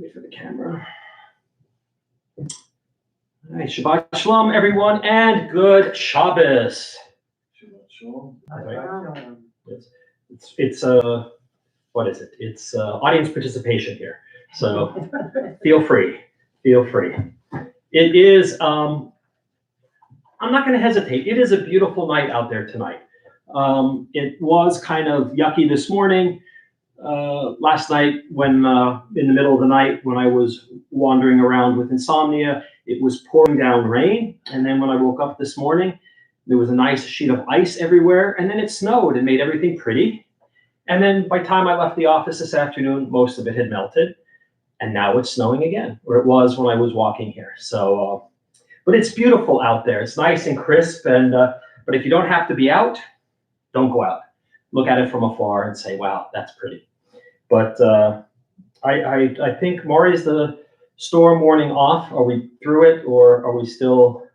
wait for the camera. All right, Shabbat Shalom, everyone, and good Shabbos. Shabbat Shalom. It's what is it? It's audience participation here. So feel free. It is, I'm not going to hesitate. It is a beautiful night out there tonight. It was kind of yucky this morning. Last night, when in the middle of the night, when I was wandering around with insomnia, it was pouring down rain. And then when I woke up this morning, there was a nice sheet of ice everywhere. And then it snowed and made everything pretty. And then by the time I left the office this afternoon, most of it had melted. And now it's snowing again, or it was when I was walking here. So, but it's beautiful out there. It's nice and crisp. And but if you don't have to be out, don't go out. Look at it from afar and say, wow, that's pretty. But I think, Maury, is the storm warning off? Are we through it, or are we still?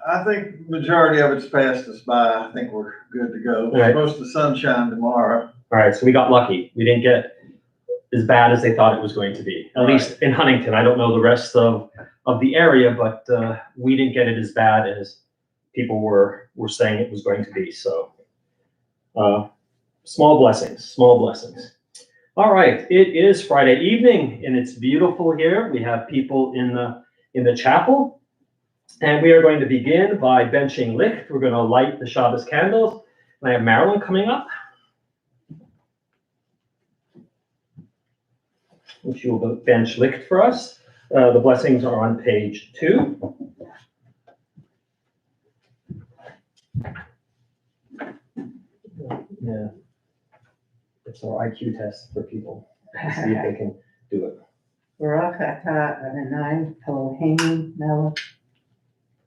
I think majority of it's passed us by. I think we're good to go. Right. Supposed to sunshine tomorrow. All right, so we got lucky. We didn't get as bad as they thought it was going to be. At least in Huntington. I don't know the rest of the area, but we didn't get it as bad as people were saying it was going to be. So small blessings. All right, it is Friday evening and it's beautiful here. We have people in the chapel, and we are going to begin by benching licht. We're going to light the Shabbos candles. And I have Marilyn coming up, which will bench licht for us. The blessings are on page 2. Yeah, it's our IQ test for people. See if they can do it. Baruch atah Adonai Eloheinu melech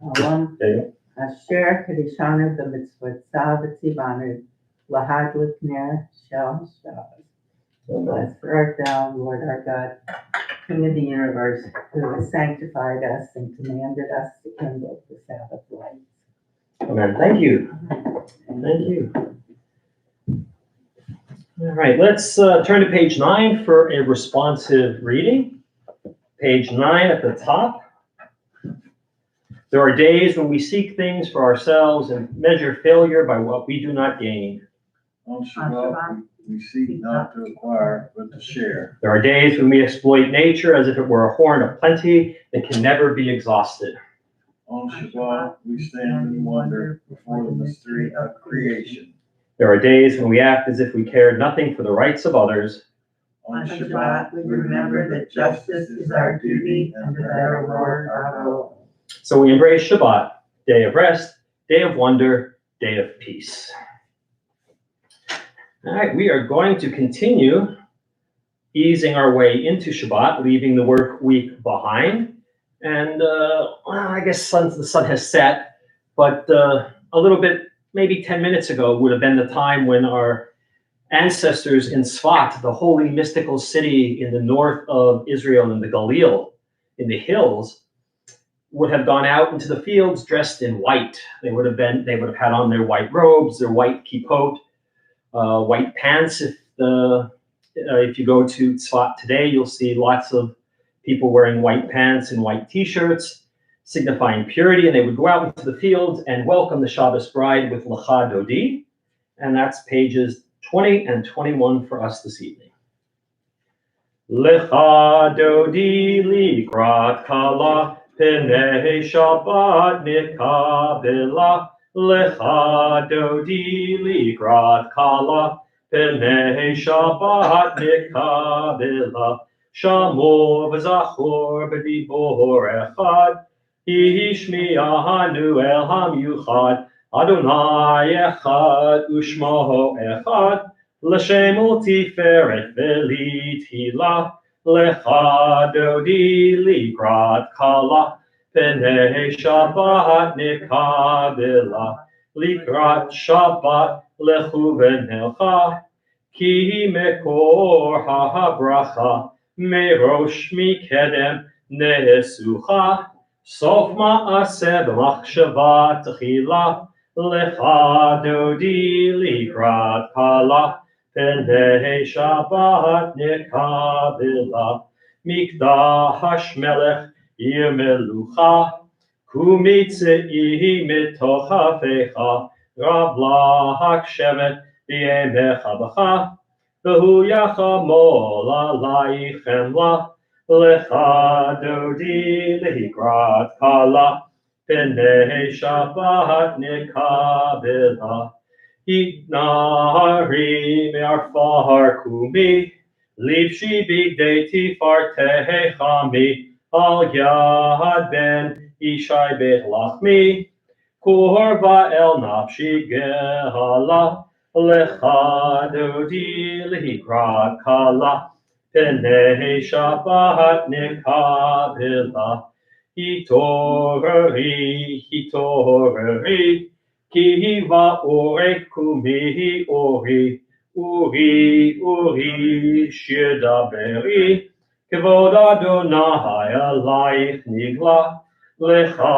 haolam There you asher kedishanu b'mitzvotzav v'tzivanu lahadlik ner shel Shabbos. go. Blessed art thou, Lord our God, King of the universe, who has sanctified us and commanded us to kindle the Sabbath lights. Amen. Thank you. Thank you. All right, let's turn to page 9 for a responsive reading. Page 9 at the top. There are days when we seek things for ourselves and measure failure by what we do not gain. On Shabbat, we seek not to acquire, but to share. There are days when we exploit nature as if it were a horn of plenty that can never be exhausted. On Shabbat, we stand in wonder before the mystery of creation. There are days when we act as if we cared nothing for the rights of others. On Shabbat, we remember that justice is our duty and that our Lord our role. So we embrace Shabbat, day of rest, day of wonder, day of peace. All right, we are going to continue easing our way into Shabbat, leaving the work week behind. And I guess the sun has set, but a little bit, maybe 10 minutes ago, would have been the time when our ancestors in Sfat, the holy mystical city in the north of Israel in the Galil, in the hills, would have gone out into the fields dressed in white. They would have had on their white robes, their white kippot, white pants. If you go to Tzfat today, you'll see lots of people wearing white pants and white t-shirts, signifying purity, and they would go out into the fields and welcome the Shabbos bride with Lecha Dodi, and that's pages 20 and 21 for us this evening. Lecha Dodi likrat kala, Penei Shabbat nikabela. Lecha Dodi likrat kala, Penei Shabbat nikabela. Shamor v'zachor b'dibor echad, Hishmi'anu el hamyuchad, Adonai echad u'shmo echad, L'shem u'tiferet v'lithilah, Lecha Dodi likrat kala, Penei Shabbat nikabela. Likrat Shabbat lechu v'nelcha, Ki mekor ha'bracha, Merosh mikedem nesucha, Sof ma'aseh b'machshava tchila, Lecha Dodi likrat kala, Penei Shabbat Nekabila, Mikdash Melech Yemelucha, Kumitzei Mitochafecha, Rablach Shevet Yemecha Bacha, Vehu Yachamol Alaychem La, Lecha Dodi Lehikrat Kala, Penei Shabbat Nekabila, Ignari me'arfar kumi, Livshi bigdei tifar tehechami, Al yad ben ishai beit lachmi, Korba el nafshi gehala, Lecha dodi lihikrat kala, Penei Shabbat nekabila, Hitorari, Kiva ore kumihi ori, uri, shedaberi, Kevod Adonai alayich nigla, Lecha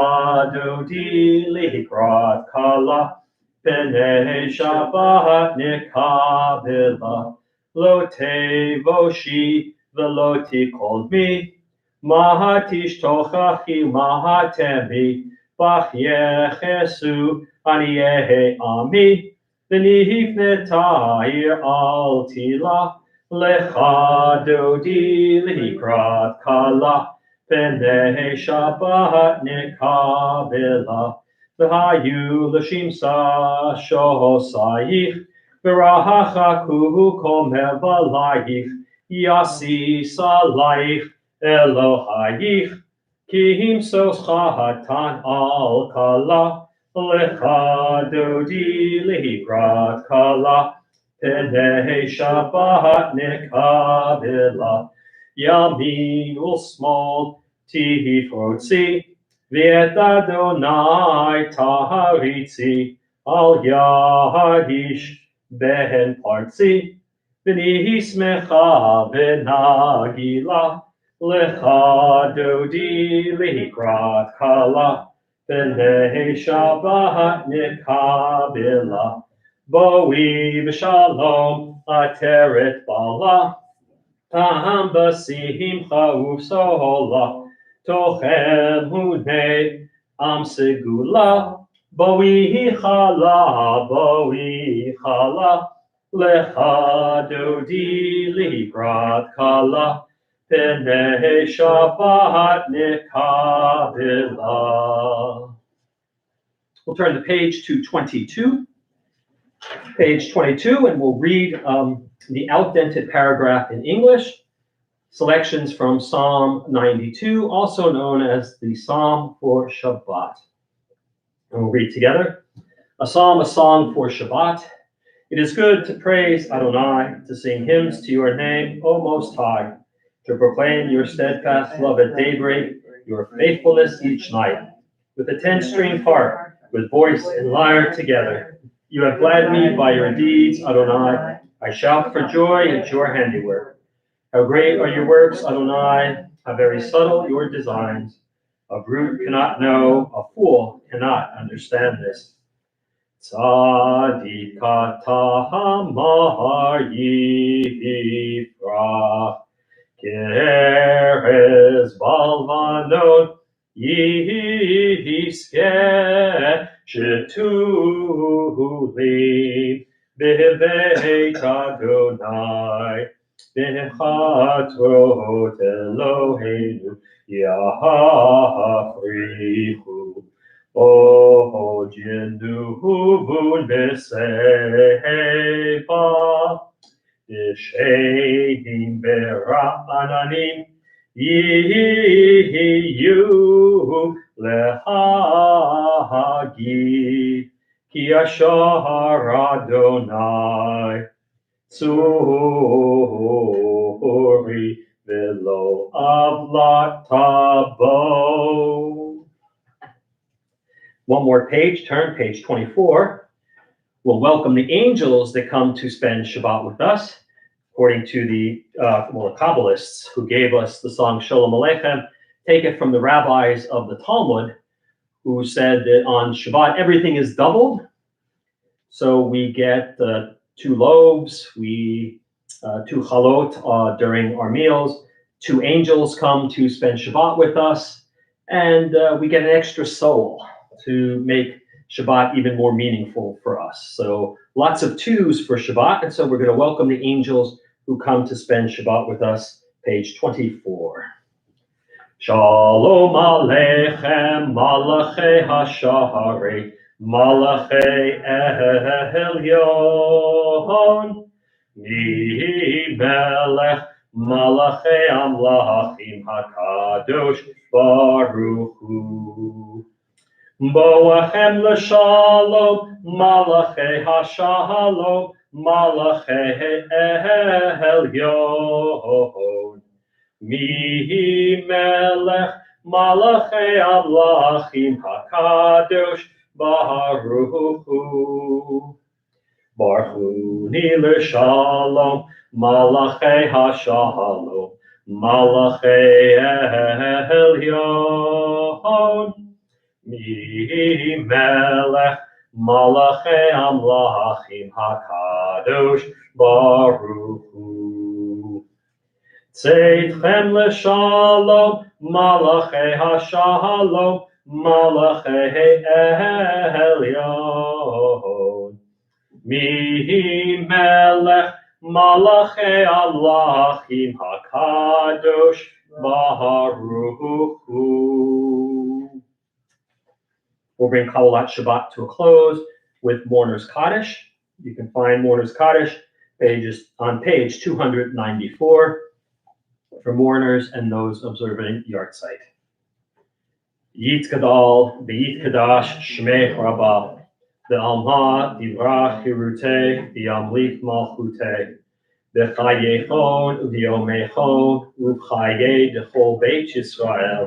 dodi lihikrat kala, Penei Shabbat nekabila, Lo tevoshi velo tikol mi, Mahatish tochachi mahatemi, Bach yechesu Aniyehe ami, v'nihifnetayir al tila, lecha dodi lihikrat kala, penei Shabbat nekabela, v'hayu l'shimsa shohosayich, v'rahachaku kol mevalayich, yasis alayich Elohayich, ki himsos chahatan al kala, Lecha dodi lihikrat kala, Penei Shabbat nekabila, Yamin u'smol tifrotzi, V'et Adonai taharitzi, Al yadish behen partzi, V'nihi smecha v'nagila, Lecha dodi lihikrat kala, Penei Shabbat nekabila, Boi v'shalom ateret bala, Taham b'simcha u'sohola, Tochem hunei am segula, Boi chala, Lecha dodi lihikrat kala, Penei Shabbat nekabila. We'll turn the page to 22. Page 22, and we'll read the outdented paragraph in English. Selections from Psalm 92, also known as the Psalm for Shabbat. And we'll read together. A psalm, a song for Shabbat. It is good to praise Adonai, to sing hymns to your name, O Most High, to proclaim your steadfast love at daybreak, your faithfulness each night. With a 10-stringed harp, with voice and lyre together, you have gladdened me by your deeds, Adonai. I shout for joy at your handiwork. How great are your works, Adonai, how very subtle your designs. A brute cannot know, a fool cannot understand this. Tzadikata hamar yifrach, Keres balvanon yiske, Shetulim bebeit Adonai, Bechatrot Eloheinu yafrichu. O Jinduhun Besefa, Shedim Bera'ananim, Yiyu Lehagi, Ki Ashar Adonai, Tzuri Velo Avlat Tabo. One more page, turn, page 24. We'll welcome the angels that come to spend Shabbat with us, according to the Kabbalists who gave us the song Shalom Aleichem, take it from the rabbis of the Talmud, who said that on Shabbat everything is doubled. So we get 2 loaves, 2 chalot during our meals. 2 angels come to spend Shabbat with us, and we get an extra soul to make Shabbat even more meaningful for us. So lots of 2s for Shabbat, and so we're going to welcome the angels who come to spend Shabbat with us, page 24. Shalom Aleichem, Malachei HaShahari, Malachei Elyon, Mi Melech, Malachei Amlachim HaKadosh Baruch Hu. Boachem l'shalom, Malachei HaShalom, Malachei Elyon. Mi melech malachei amlachim hakadosh baruch hu. Barchuni l'shalom malachei hashalom malachei elyon. Mi melech malachei amlachim hakadosh baruch hu. Tzeitchem l'shalom, malachei hashalom, malachei elyon. Mi melech malachei amlachim hakadosh baruch hu. We'll bring Kabbalat Shabbat to a close with Mourner's Kaddish. You can find Mourner's Kaddish on page 294. For mourners and those observing Yartzeit. Yit Kadal, B'yit Kadash, Shmei Rabbah, Be'alma, Divrach Hirutei, Be'amlik Malchutei, Be'chayechon, U'v'yomechon, U'v'chayei Dechol Beit Yisrael,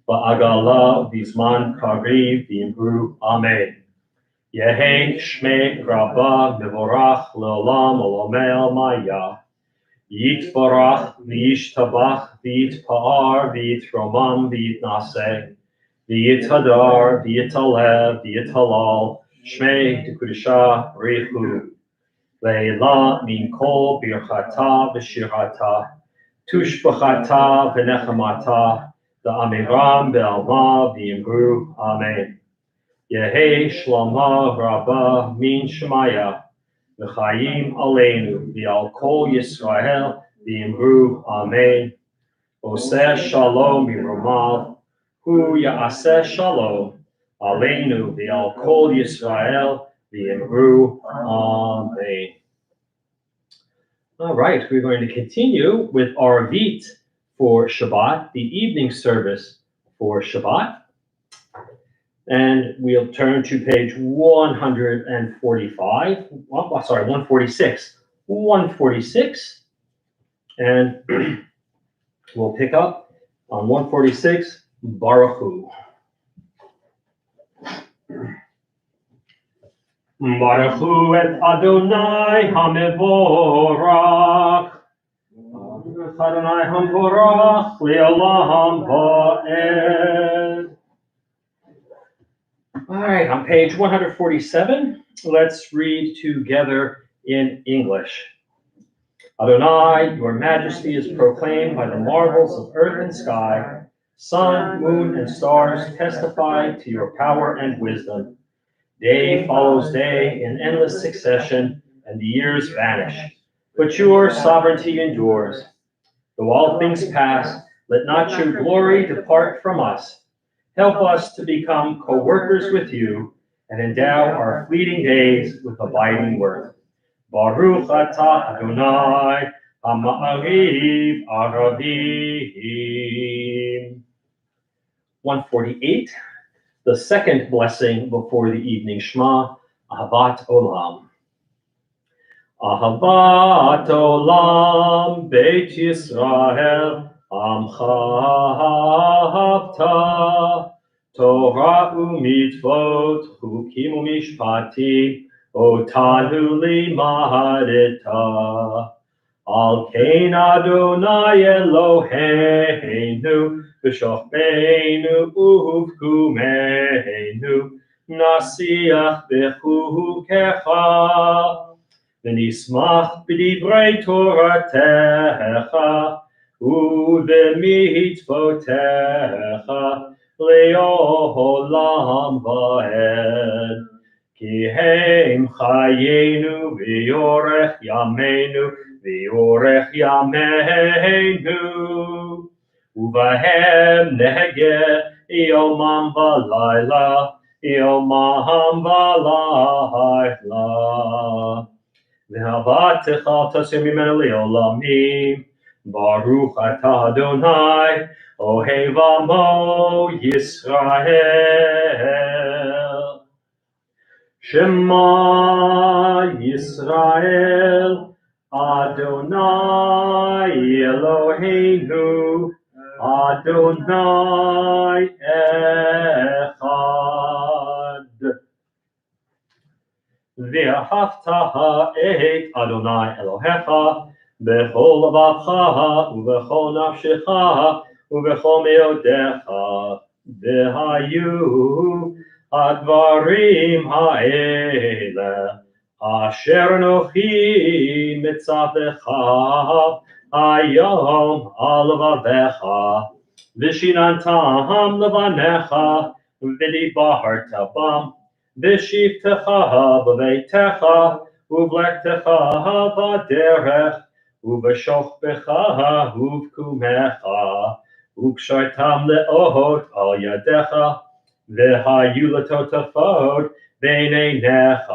Ba'agala, V'zman Kariv, V'imru, Amen. Yehei Shmei Rabbah, Mevorach, Le'olam, Olamei Maya. Yitbarach, v'yishtabach, v'yitpa'ar, v'yitromam, v'yitnaseh, v'yithadar, v'yitalev, v'yithalal, shmei d'kudisha richu, le'ila min kol birchata v'shirata, tushbachata v'nechamata, v'amiram be'alma v'yimru, amen. Yehei shlama rabba min shemaya, V'chayim aleinu, v'al kol Yisrael, v'imru, amen. Oseh shalom miromav, hu ya'aseh shalom, aleinu, v'al kol Yisrael, v'imru, amen. All right, we're going to continue with our Vit for Shabbat, the evening service for Shabbat. And we'll turn to page 146. 146. And we'll pick up on 146, Baruch Hu. Baruch Hu et Adonai HaMevorach. Adonai HaMevorach Le'olam Va'ed. All right, on page 147, let's read together in English. Adonai, your majesty is proclaimed by the marvels of earth and sky. Sun, moon, and stars testify to your power and wisdom. Day follows day in endless succession, and the years vanish. But your sovereignty endures. Though all things pass, let not your glory depart from us. Help us to become co-workers with you and endow our fleeting days with abiding worth. Baruch atah Adonai ha'ma'ariv aravim. 148, the second blessing before the evening Shema, Ahavat Olam. Ahavat Olam Beit Yisrael Amcha Ahavta Torah u'mitzvot chukim u'mishpatim otanu limadeta al kein Adonai Eloheinu v'shofbeinu uvkumeinu nasiach b'chukecha ונשמח בדברי תורתך ובמצוותיך לעולם ועד. כי הם חיינו ויורך ימינו ויורך ימינו, ובהם נהגה יומם ולילה, יומם ולילה. ואהבתך תסיר ממנו לעולמים, ברוך אתה אדוני, אוהב עמו ישראל. שמע ישראל, אדוני אלוהינו, אדוני אחד. ואהבת את אדוני אלוהיך בכל לבבך ובכל נפשך ובכל מאודיך, והיו הדברים האלה אשר אנוכי מצווך היום על לבביך, ושיננתם לבניך ודיברת בם בשבתך בביתך ובלכתך בדרך ובשוכבך ובקומך, וקשרתם לאות על ידיך, והיו לטוטפות בין עיניך,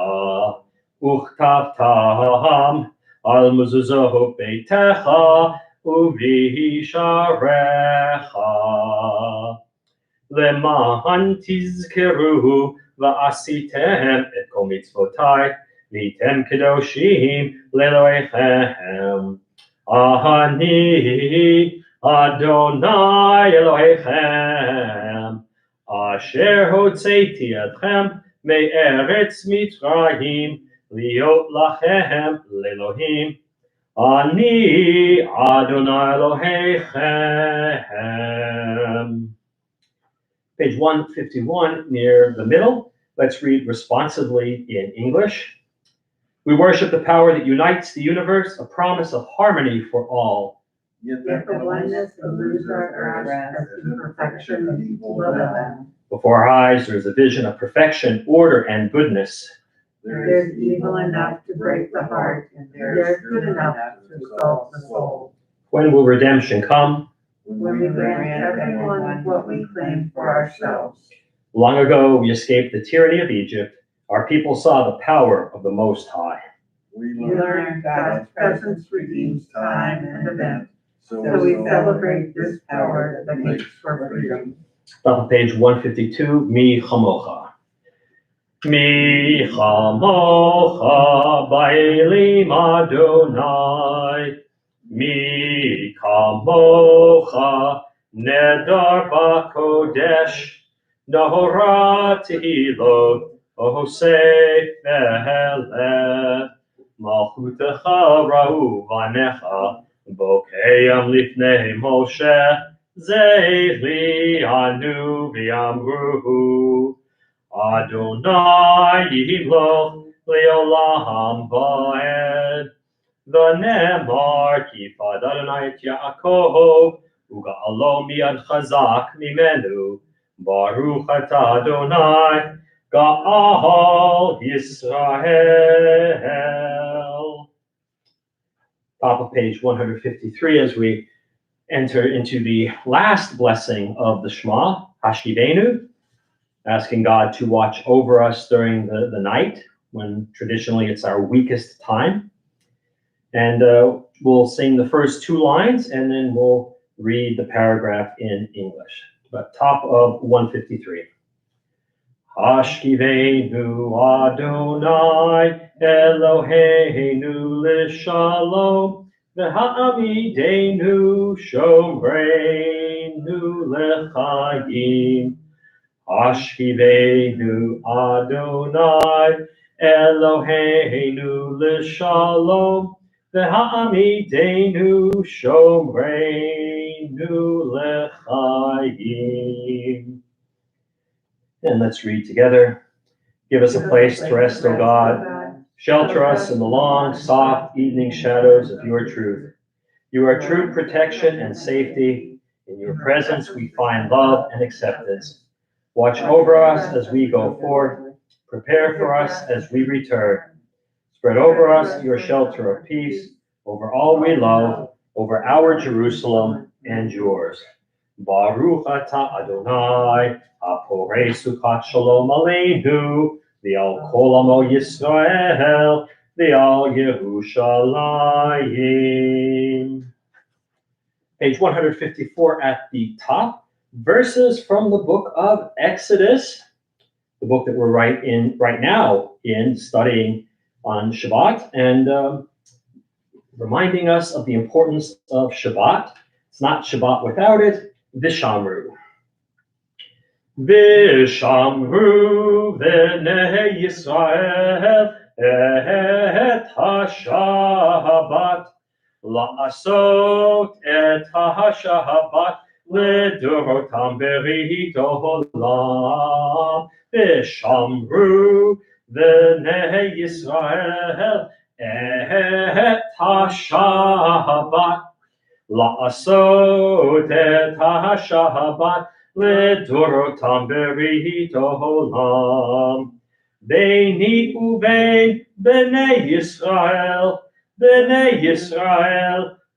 וכתבתם על מזוזות ביתך ובשעריך, למען תזכרו ועשיתם את כל מצוותיי, והייתם קדושים לאלוהיכם. אני אדוני אלוהיכם, אשר הוצאתי אתכם מארץ מצרים, להיות לכם לאלוהים. אני אדוני אלוהיכם. Page 151, near the middle. Let's read responsively in English. We worship the power that unites the universe, a promise of harmony for all. Yet the oneness eludes our grasp as the perfection of evil them. Before our eyes there is a vision of perfection, order, and goodness. There is evil enough to break the heart, and there is good enough to exalt the soul. When will redemption come? When we grant everyone what we claim for ourselves. Long ago, we escaped the tyranny of Egypt. Our people saw the power of the Most High. we We learned God's presence redeems time and event. So we celebrate this power that makes for freedom. Top of page 152, Mi Chamocha. Mi Chamocha Ba'elim Adonai. Mi Kamocha Nedar Ba'Kodesh. Nahora Tehilot Ohosei Feheleh. Malchutecha Ra'u Vanecha Bokeyam Lifnei Moshe Zeili Anu V'Yamru Adonai Yimloch Leolam Va'ed V'nemar Kifad Adonai et Yaakov Uga'alo Miad Chazak Mimenu Baruch Ata Adonai Ga'al Yisrael. Top of page 153 as we enter into the last blessing of the Shema, Hashivenu, asking God to watch over us during the night, when traditionally it's our weakest time. And we'll sing the first two lines, and then we'll read the paragraph in English. But top of 153. Hashivenu Adonai Eloheinu l'shalom v'ha'amidenu shomreinu l'chayim. Hashivenu Adonai Eloheinu l'shalom v'ha'amidenu shomreinu l'chayim. And let's read together. Give us a place to rest, O God. Shelter us in the long, soft evening shadows of your truth. You are true protection and safety. In your presence we find love and acceptance. Watch over us as we go forth. Prepare for us as we return. Spread over us your shelter of peace, over all we love, over our Jerusalem and yours. Baruch atah Adonai, haporei sukat shalom aleinu, v'al kol amo Yisrael, v'al Yerushalayim. Page 154 at the top, verses from the book of Exodus, the book that we're right now in studying on Shabbat, and reminding us of the importance of Shabbat. It's not Shabbat without it. Vishamru. Vishamru v'nei Yisrael et ha-Shabbat la'asot et ha-Shabbat לדורותם ברית העולם. ושמרו בני ישראל את השבת, לעשות את השבת לדורותם ברית העולם. ביני ובין בני ישראל,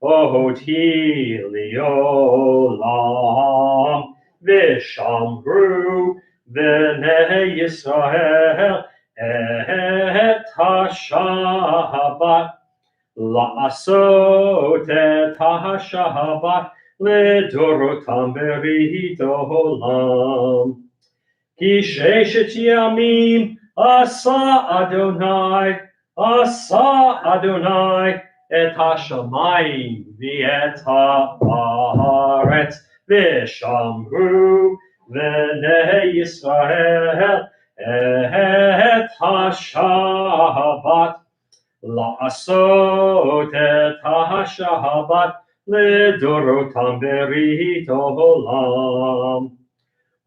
אותי לעולם. ושמרו בני ישראל את השבת, לעשות את השבת לדורותם ברית העולם. כי ששת ימים עשה אדוני את השמיים ואת הארץ, ושמרו בני ישראל את השבת, לעשות את השבת לדורותם ברית העולם.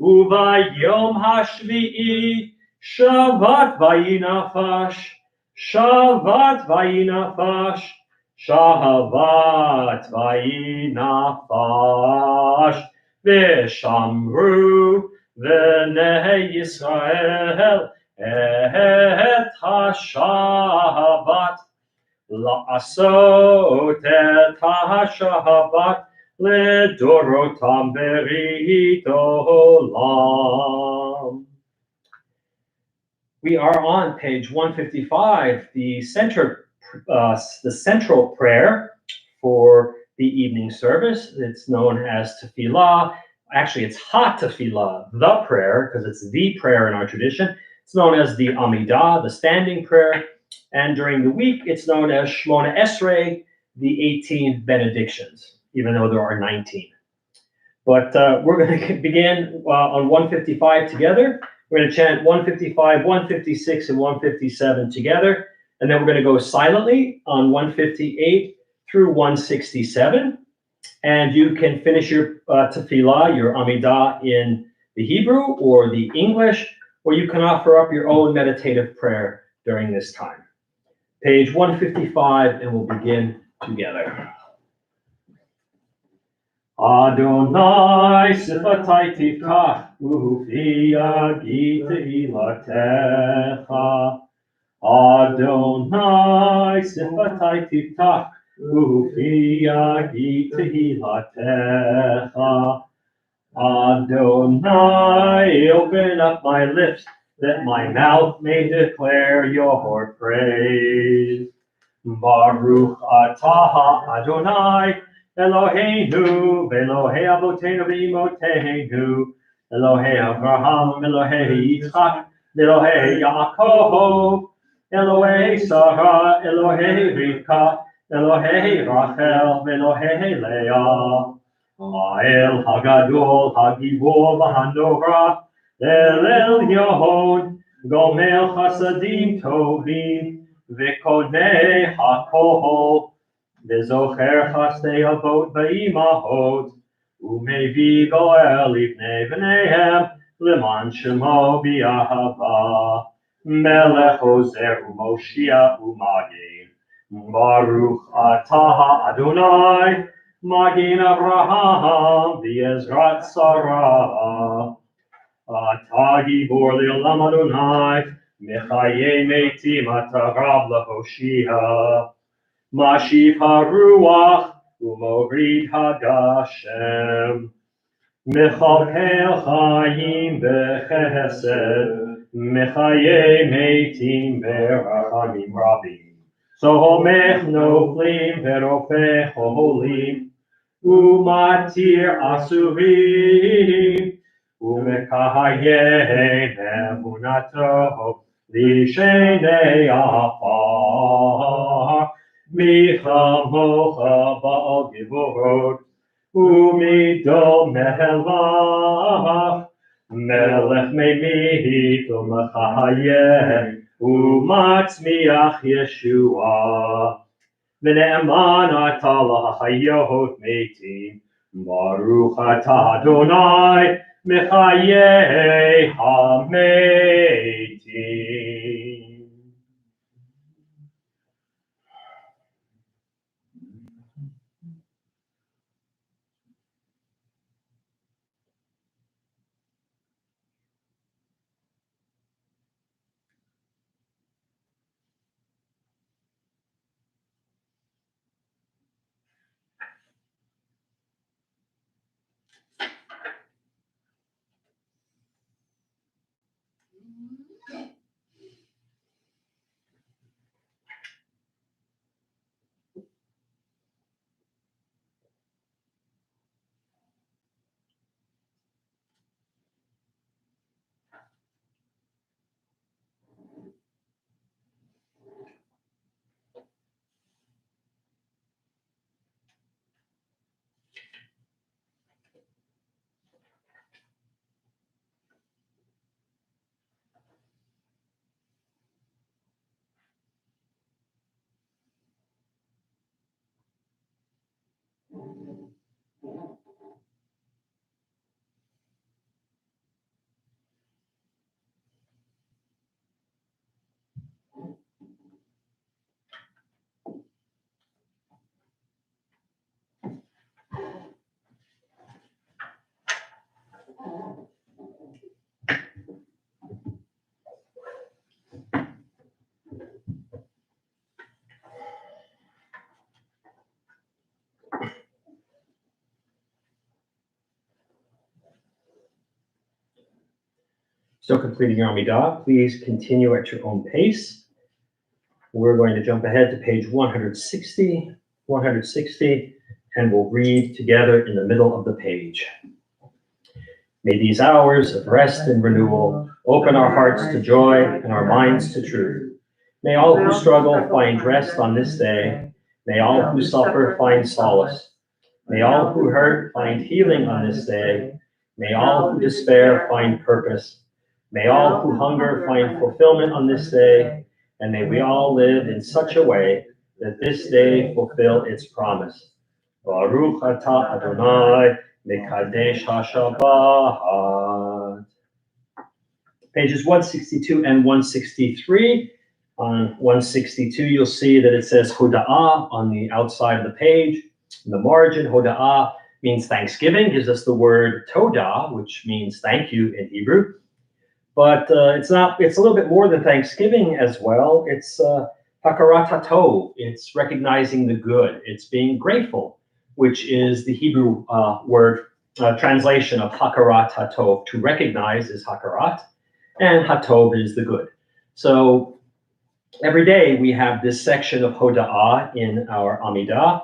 וביום השביעי שבת וינפש, שבת וינפש, שבת וינפש. ושמרו בני ישראל את השבת, לעשות את השבת לדורותם ברית העולם. We are on page 155, the central prayer for the evening service. It's known as tefillah. Actually, it's ha-tefillah, the prayer, because it's the prayer in our tradition. It's known as the Amidah, the standing prayer. And during the week, it's known as Shmona Esrei, the 18 benedictions, even though there are 19. But we're going to begin on 155 together. We're going to chant 155, 156, and 157 together. And then we're going to go silently on 158 through 167. And you can finish your tefillah, your Amidah, in the Hebrew or the English, or you can offer up your own meditative prayer during this time. Page 155, and we'll begin together. Adonai sifatai tifkach, ufi yagi tehilatecha. Adonai sifatai tifkach, ufi yagi tehilatecha. Adonai, open up my lips, that my mouth may declare your praise. Baruch atah Adonai, Eloheinu, Elohei Avotenu v'Imotenu, Elohei Abraham, Elohei Yitzchak, Elohei Yaakov, Elohei Sarah, Elohei Rivka, Elohei Rachel, Elohei Leah, Ha'el Hagadol, Hagibor v'Hanora, El Elyon, Gomel Chasadim Tovim, V'Kodnei HaKol, V'Zocher Chasdei Avot V'Imahot, U'Mevi Goel Livnei V'neihem, L'man Shemo B'Yahava, Melech Ozer Umoshia Umagin. Baruch Atah Adonai, Magin Abraham, V'ezrat Sarah. Atah Gibor Le'olam Adonai, Mechaye Metim Atah Lahoshia. Mashiv HaRuach, Umorid HaGashem. Mechalkel Chaim Bechesed, Mechaye Metim Berachamim Rabim. Sohomech Noflim Verofech Holim, Umatir Asurim, Umekahaye Mehunato, Lishenei Afar, Michamocha Baal Givorot, Umido Melech, Melech Meimit Umechaye, Umatzmiach Yeshua. V'ne'eman atah l'chayot metim, Baruch atah Adonai, Mechayei hametim. Still completing your Amidah, please continue at your own pace. We're going to jump ahead to page 160, and we'll read together in the middle of the page. May these hours of rest and renewal open our hearts to joy and our minds to truth. May all who struggle find rest on this day. May all who suffer find solace. May all who hurt find healing on this day. May all who despair find purpose. May all who hunger find fulfillment on this day. And may we all live in such a way that this day fulfill its promise. Baruch atah Adonai, Mekadesh HaShabbat. Pages 162 and 163. On 162, you'll see that it says Hoda'ah on the outside of the page. In the margin, Hoda'ah means thanksgiving, gives us the word Todah, which means thank you in Hebrew. But it's a little bit more than thanksgiving as well. It's Hakarat HaTov. It's recognizing the good. It's being grateful, which is the Hebrew word translation of Hakarat HaTov. To recognize is Hakarat, and HaTov is the good. So every day we have this section of Hoda'ah in our Amidah,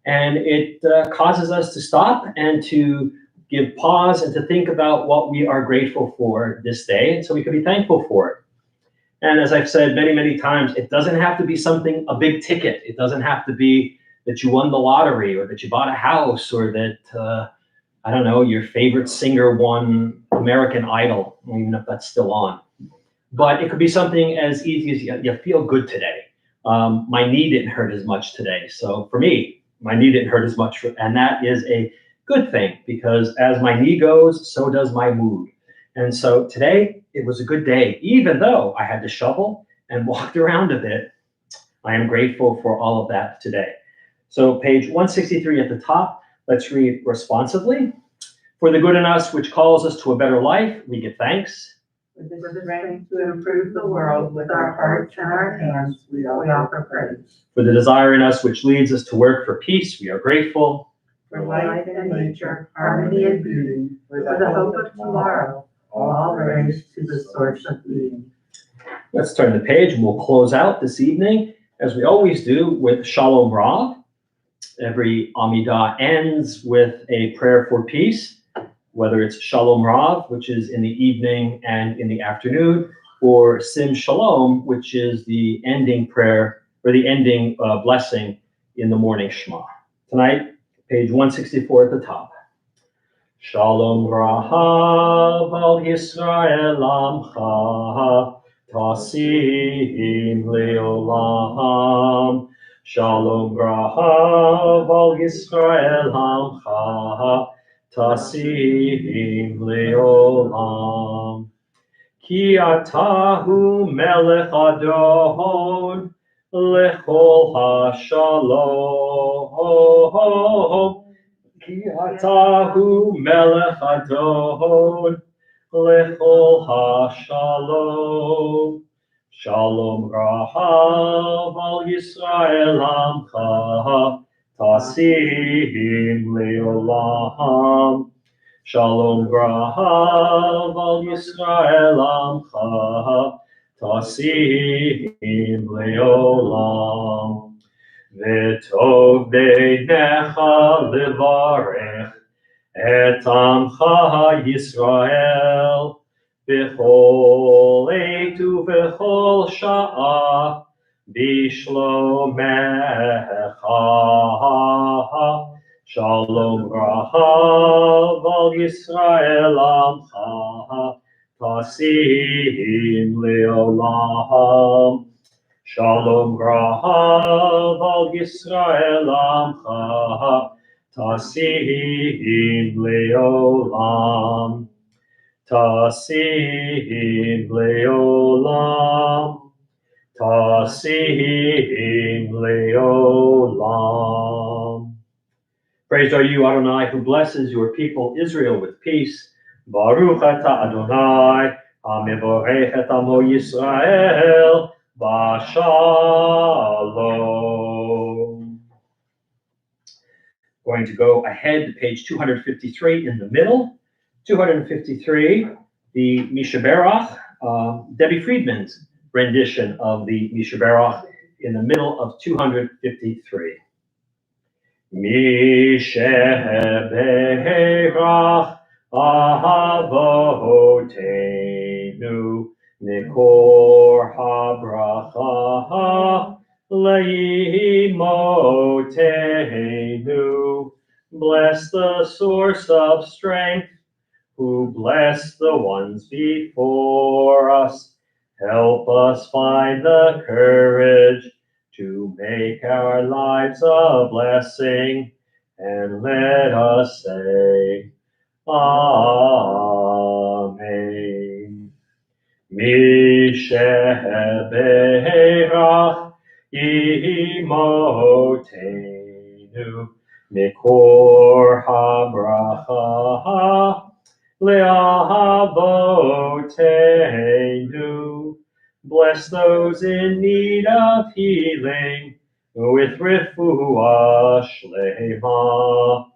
and it causes us to stop and to give pause and to think about what we are grateful for this day, and so we can be thankful for it. And as I've said many, many times, it doesn't have to be something, a big ticket. It doesn't have to be that you won the lottery or that you bought a house or that, I don't know, your favorite singer won American Idol, even if that's still on. But it could be something as easy as you feel good today. My knee didn't hurt as much today. So for me, my knee didn't hurt as much. And that is a good thing, because as my knee goes, so does my mood. And so today it was a good day, even though I had to shovel and walked around a bit. I am grateful for all of that today. So page 163 at the top, let's read responsively. For the good in us, which calls us to a better life, we give thanks. For the strength to improve the world with our hearts and our hands, we offer praise. For the desire in us, which leads us to work for peace, we are grateful. For life and nature, harmony and beauty, for the hope of tomorrow, all praise to the source of being. Let's turn the page and we'll close out this evening, as we always do, with Shalom Rav. Every Amidah ends with a prayer for peace, whether it's Shalom Rav, which is in the evening and in the afternoon, or Sim Shalom, which is the ending prayer or the ending blessing in the morning Shema. Tonight, page 164 at the top. Shalom Rahav al Yisrael Amcha Tasim Leolam. Shalom Rahav al Yisrael Amcha Tasim Leolam. Ki atahu melech adon lechol hashalom. Ki atahu melech adon lechol hashalom. Shalom Rahav al Yisrael Amcha Tasim Leolam. Shalom Rahav al Yisrael Amcha Tasim Leolam. V'tov beinecha levarech et Amcha Yisrael b'chol eit u'b'chol sha'a b'shlomecha. Shalom Rahav al Yisrael Amcha Tasim Leolam. Shalom Rahav al Yisrael Amcha Tasim Leolam. Tasim Leolam. Tasim Leolam. Praised are you, Adonai, who blesses your people Israel with peace. Baruch atah Adonai, hamevorech et amo Yisrael, b'shalom. Going to go ahead to page 253 in the middle. 253, the Mishaberach, Debbie Friedman's rendition of the Mishaberach in the middle of 253. Mishaberach Ahavoteinu Mikor habracha Leimotenu. Bless the source of strength, who bless the ones before us. Help us find the courage to make our lives a blessing, and let us say, Amen. Mishaberach imotenu mikor habracha le'avotenu. Bless those in need of healing with refuah shlema,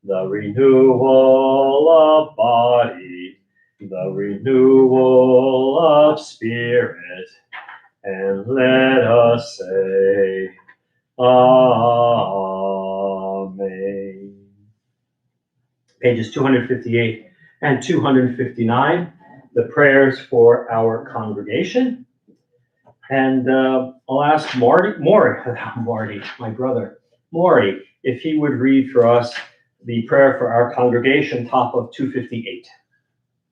the renewal of body, the renewal of spirit, and let us say, Amen. Pages 258 and 259, the prayers for our congregation. And I'll ask Maury, my brother, Maury, if he would read for us the prayer for our congregation, top of 258.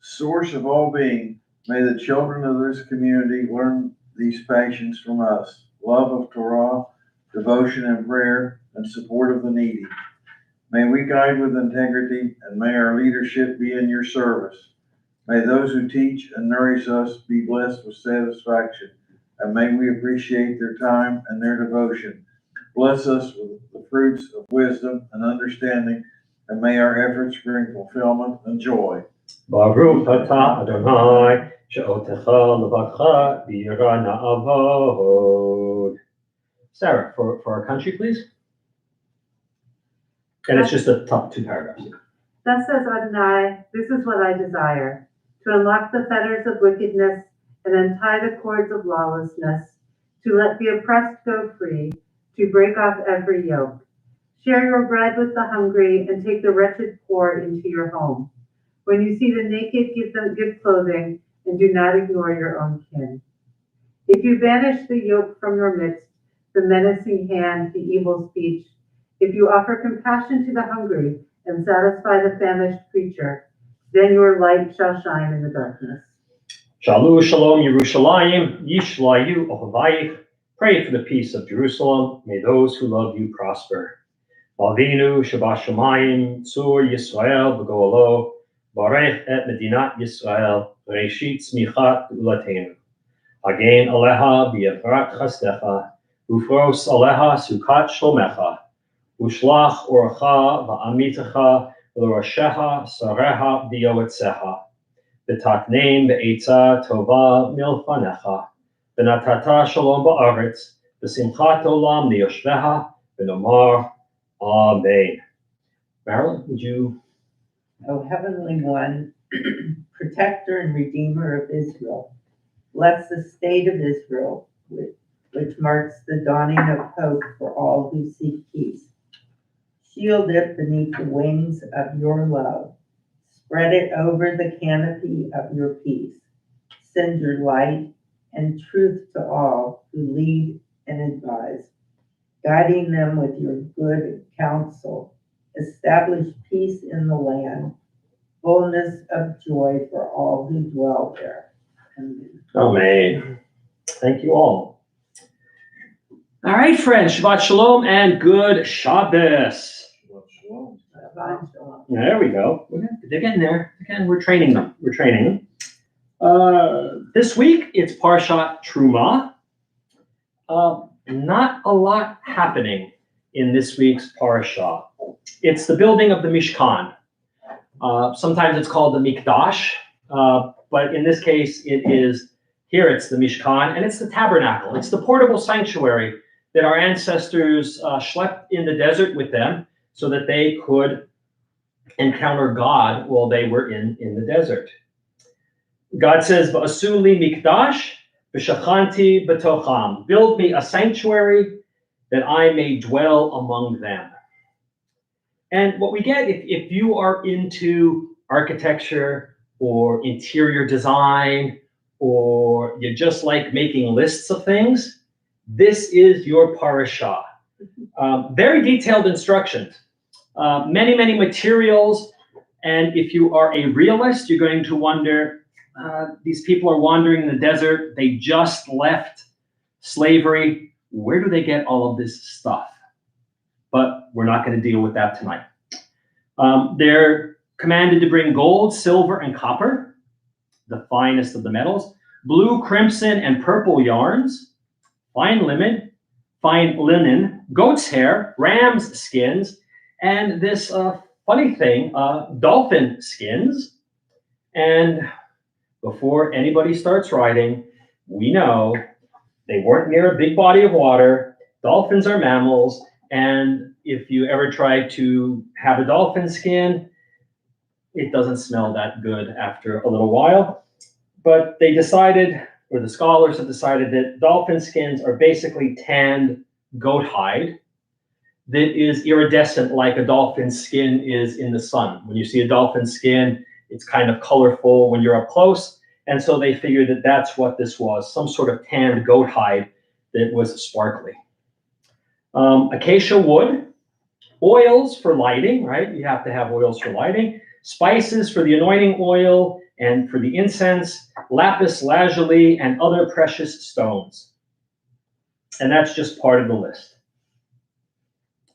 Source of all being, may the children of this community learn these passions from us: love of Torah, devotion and prayer, and support of the needy. May we guide with integrity, and may our leadership be in your service. May those who teach and nourish us be blessed with satisfaction, and may we appreciate their time and their devotion. Bless us with the fruits of wisdom and understanding, and may our efforts bring fulfillment and joy. Baruch atah Adonai, she'otecha levacha b'yira na'avod. Sarah, for our country, please. And it's just the top 2 paragraphs. Thus says Adonai, this is what I desire, to unlock the fetters of wickedness and untie the cords of lawlessness, to let the oppressed go free, to break off every yoke. Share your bread with the hungry and take the wretched poor into your home. When you see the naked, give them good clothing and do not ignore your own kin. If you banish the yoke from your midst, the menacing hand, the evil speech, if you offer compassion to the hungry and satisfy the famished creature, then your light shall shine in the darkness. Shalu shalom Yerushalayim, yishlayu ohavayich. Pray for the peace of Jerusalem. May those who love you prosper. Avinu shabashamayim, tzur Yisrael v'go'alo, barech et medinat Yisrael, reishit smichat ulatenu. Again aleha b'yevrat chastecha, ufros aleha sukat shlomecha, ushlach orcha va'amitecha l'rosheha sareha b'yoetzeha, v'taknein be'etza tova milfanecha, v'natata shalom ba'aretz, v'simchat olam liyoshveha, v'nomar Amen. Marilyn, would you? O Heavenly One, protector and redeemer of Israel, bless the state of Israel, which marks the dawning of hope for all who seek peace. Shield it beneath the wings of your love. Spread it over the canopy of your peace. Send your light and truth to all who lead and advise, guiding them with your good counsel. Establish peace in the land, fullness of joy for all who dwell there. Amen. Amen. Thank you all. All right, friends, Shabbat Shalom and good Shabbos. Shabbat shalom. There we go. They're getting there. Again, we're training them. This week, it's Parshat Truma. Not a lot happening in this week's Parsha. It's the building of the Mishkan. Sometimes it's called the Mikdash, but in this case, it's the Mishkan, and it's the tabernacle. It's the portable sanctuary that our ancestors schlepped in the desert with them so that they could encounter God while they were in the desert. God says, "V'asu li mikdash v'shachanti b'tocham." Build me a sanctuary that I may dwell among them. And what we get, if you are into architecture or interior design, or you just like making lists of things, this is your parasha. Very detailed instructions, many materials. And if you are a realist, you're going to wonder, these people are wandering in the desert. They just left slavery. Where do they get all of this stuff? But we're not going to deal with that tonight. They're commanded to bring gold, silver, and copper, the finest of the metals, blue, crimson, and purple yarns, fine linen, goat's hair, ram's skins, and this funny thing, dolphin skins. And before anybody starts writing, we know they weren't near a big body of water. Dolphins are mammals, and if you ever try to have a dolphin skin, it doesn't smell that good after a little while. But they decided, or the scholars have decided, that dolphin skins are basically tanned goat hide that is iridescent like a dolphin skin is in the sun. When you see a dolphin skin, it's kind of colorful when you're up close. And so they figured that that's what this was, some sort of tanned goat hide that was sparkly. Acacia wood, oils for lighting, right? You have to have oils for lighting. Spices for the anointing oil and for the incense, lapis lazuli, and other precious stones. And that's just part of the list.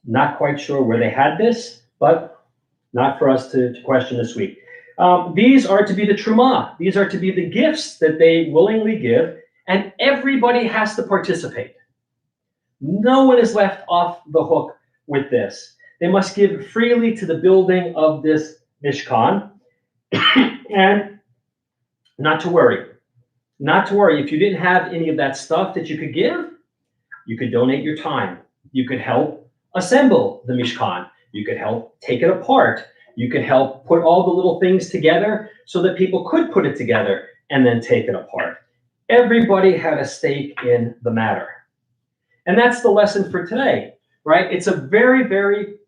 Not quite sure where they had this, but not for us to question this week. These are to be the truma. These are to be the gifts that they willingly give, and everybody has to participate. No one is left off the hook with this. They must give freely to the building of this Mishkan, and not to worry. Not to worry. If you didn't have any of that stuff that you could give, you could donate your time. You could help assemble the Mishkan. You could help take it apart. You could help put all the little things together so that people could put it together and then take it apart. Everybody had a stake in the matter. And that's the lesson for today, right? It's a very, very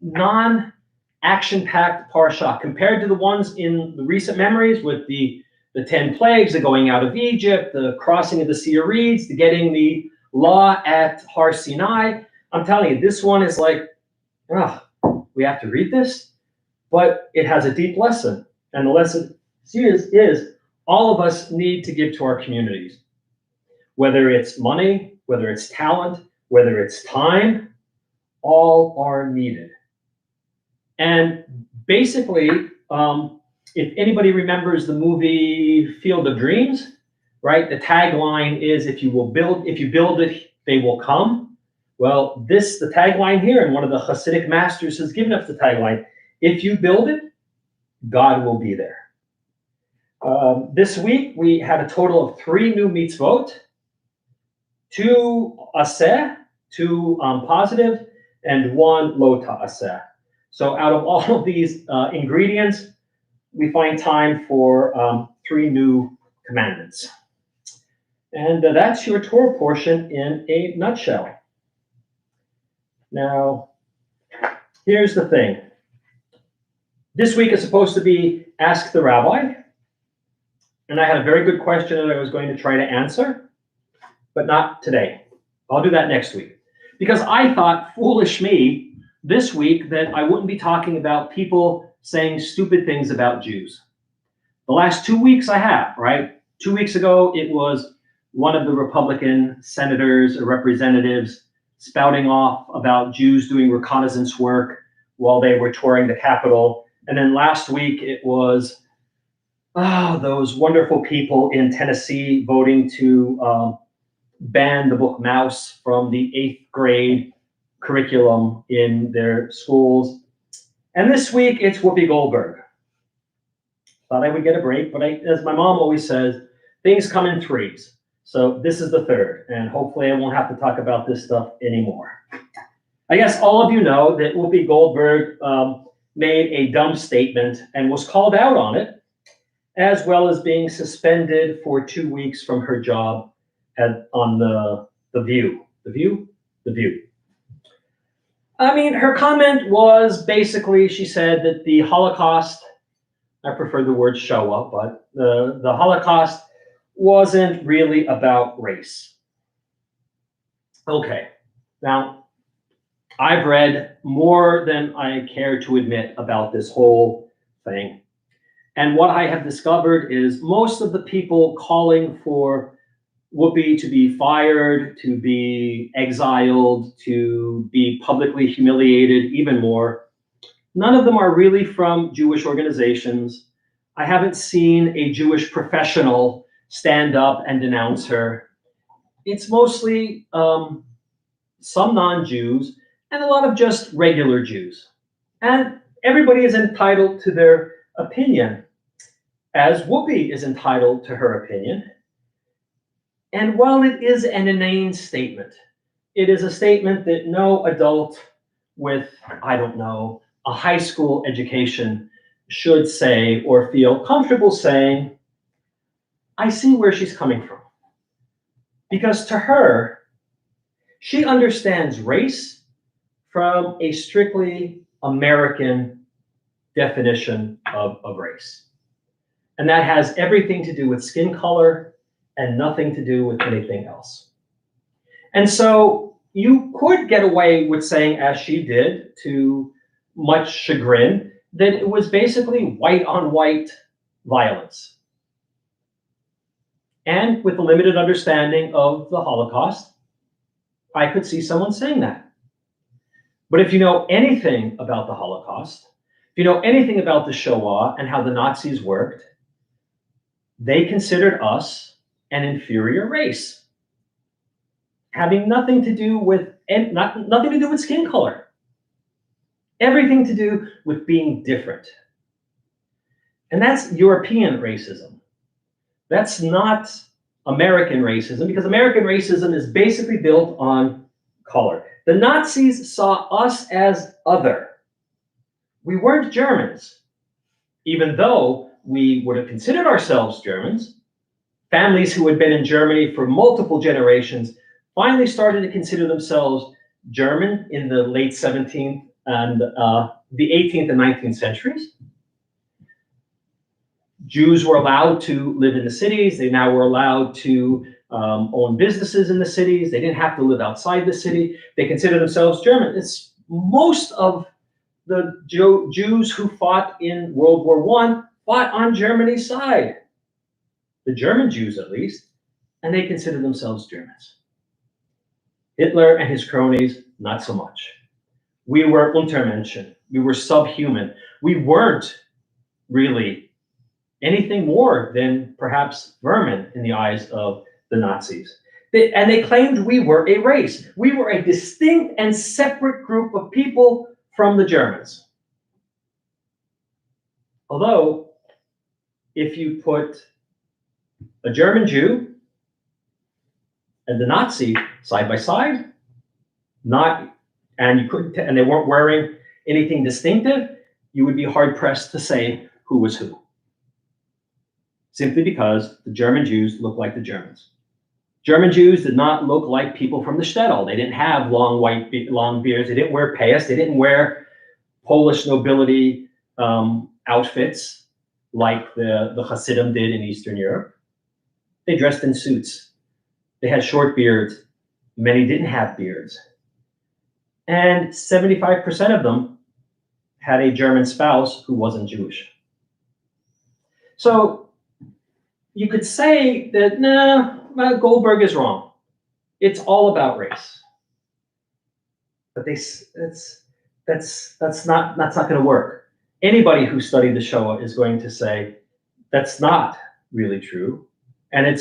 non-action-packed parsha compared to the ones in the recent memories with the 10 plagues, the going out of Egypt, the crossing of the Sea of Reeds, the getting the law at Har Sinai. I'm telling you, this one is like, we have to read this, but it has a deep lesson. And the lesson is all of us need to give to our communities, whether it's money, whether it's talent, whether it's time, all are needed. And basically, if anybody remembers the movie Field of Dreams, right? The tagline is, if you build it, they will come. Well, the tagline here, and one of the Hasidic masters has given us the tagline, if you build it, God will be there. This week, we had a total of 3 new mitzvot, 2 aseh, 2 positive, and 1 lo ta'aseh. So out of all of these ingredients, we find time for 3 new commandments. And that's your Torah portion in a nutshell. Now, here's the thing. This week is supposed to be Ask the Rabbi. And I had a very good question that I was going to try to answer, but not today. I'll do that next week. Because I thought, foolish me, this week that I wouldn't be talking about people saying stupid things about Jews. The last 2 weeks I have, right? 2 weeks ago, it was one of the Republican senators or representatives spouting off about Jews doing reconnaissance work while they were touring the Capitol. And then last week, it was those wonderful people in Tennessee voting to ban the book Mouse from the 8th grade curriculum in their schools. And this week, it's Whoopi Goldberg. Thought I would get a break, but as my mom always says, things come in threes. So this is the third, and hopefully I won't have to talk about this stuff anymore. I guess all of you know that Whoopi Goldberg made a dumb statement and was called out on it, as well as being suspended for 2 weeks from her job on the View. The View. I mean, her comment was basically, she said that the Holocaust, I prefer the word Shoah, but the Holocaust wasn't really about race. Okay, now, I've read more than I care to admit about this whole thing. And what I have discovered is most of the people calling for Whoopi to be fired, to be exiled, to be publicly humiliated even more, none of them are really from Jewish organizations. I haven't seen a Jewish professional stand up and denounce her. It's mostly some non-Jews and a lot of just regular Jews. And everybody is entitled to their opinion, as Whoopi is entitled to her opinion. And while it is an inane statement, it is a statement that no adult with, I don't know, a high school education should say or feel comfortable saying, I see where she's coming from. Because to her, she understands race from a strictly American definition of race. And that has everything to do with skin color and nothing to do with anything else. And so you could get away with saying, as she did, to much chagrin, that it was basically white on white violence. And with a limited understanding of the Holocaust, I could see someone saying that. But if you know anything about the Holocaust, If you know anything about the Shoah and how the Nazis worked, they considered us an inferior race, having nothing to do with nothing to do with skin color, everything to do with being different. And that's European racism. That's not American racism, because American racism is basically built on color. The Nazis saw us as other. We weren't Germans, even though we would have considered ourselves Germans. Families who had been in Germany for multiple generations finally started to consider themselves German in the late 17th and the 18th and 19th centuries. Jews were allowed to live in the cities. They now were allowed to own businesses in the cities. They didn't have to live outside the city. They considered themselves German. It's most of the Jews who fought in World War I fought on Germany's side. The German Jews, at least, and they considered themselves Germans. Hitler and his cronies, not so much. We were Untermenschen. We were subhuman. We weren't really anything more than perhaps vermin in the eyes of the Nazis. And they claimed we were a race. We were a distinct and separate group of people from the Germans. Although, if you put a German Jew and the Nazi side by side, and they weren't wearing anything distinctive, you would be hard pressed to say who was who. Simply because the German Jews look like the Germans. German Jews did not look like people from the shtetl. They didn't have long long beards. They didn't wear payas. They didn't wear Polish nobility outfits like the Hasidim did in Eastern Europe. They dressed in suits. They had short beards. Many didn't have beards. And 75% of them had a German spouse who wasn't Jewish. So you could say that, Goldberg is wrong. It's all about race. But that's not going to work. Anybody who studied the Shoah is going to say that's not really true. And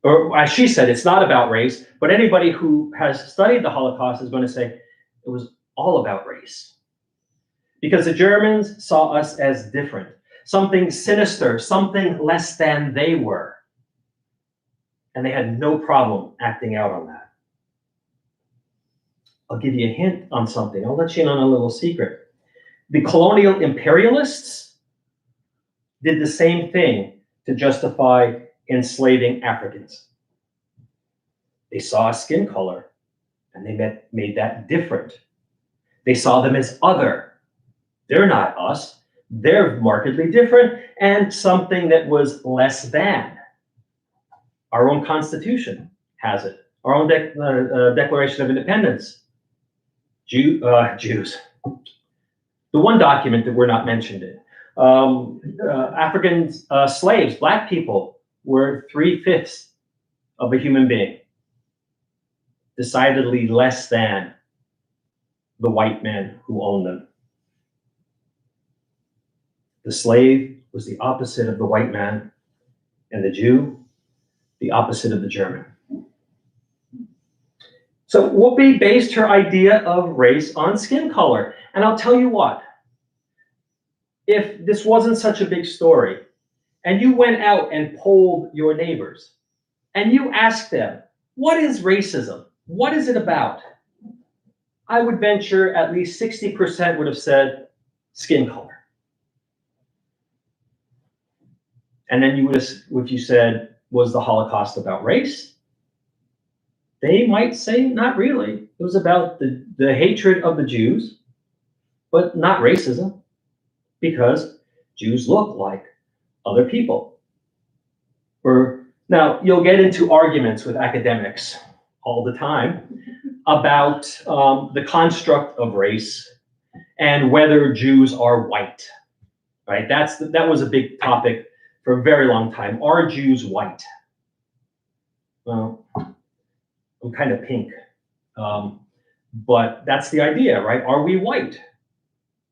or as she said, it's not about race, but anybody who has studied the Holocaust is going to say it was all about race. Because the Germans saw us as different, something sinister, something less than they were. And they had no problem acting out on that. I'll give you a hint on something. I'll let you in on a little secret. The colonial imperialists did the same thing to justify enslaving Africans. They saw skin color and they made that different. They saw them as other. They're not us. They're markedly different and something that was less than. Our own Constitution has it. Our own Declaration of Independence. Jews. The one document that we're not mentioned in. African slaves, black people, were 3/5 of a human being. Decidedly less than the white men who owned them. The slave was the opposite of the white man, and the Jew, the opposite of the German. So Whoopi based her idea of race on skin color. And I'll tell you what, if this wasn't such a big story, and you went out and polled your neighbors, and you asked them, what is racism? What is it about? I would venture at least 60% would have said skin color. And then you would have, if you said, was the Holocaust about race? They might say, not really. It was about the hatred of the Jews, but not racism, because Jews look like other people. Now, you'll get into arguments with academics all the time about the construct of race and whether Jews are white, right? That was a big topic for a very long time. Are Jews white? Well, I'm kind of pink, but that's the idea, right? Are we white?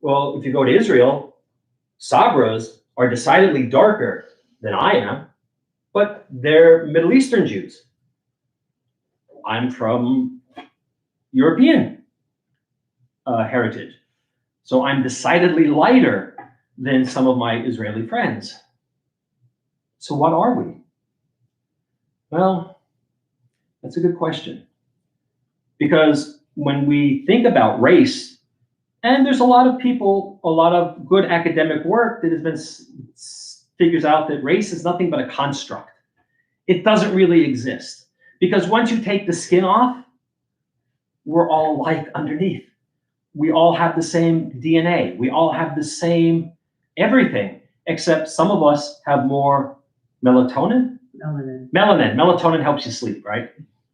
Well, if you go to Israel, Sabras are decidedly darker than I am, but they're Middle Eastern Jews. I'm from European heritage. So I'm decidedly lighter than some of my Israeli friends. So what are we? Well, that's a good question. Because when we think about race, and there's a lot of people, a lot of good academic work that has been figures out that race is nothing but a construct. It doesn't really exist. Because once you take the skin off, we're all alike underneath. We all have the same DNA. We all have the same everything, except some of us have more melatonin. Melanin. Melatonin helps you sleep, right?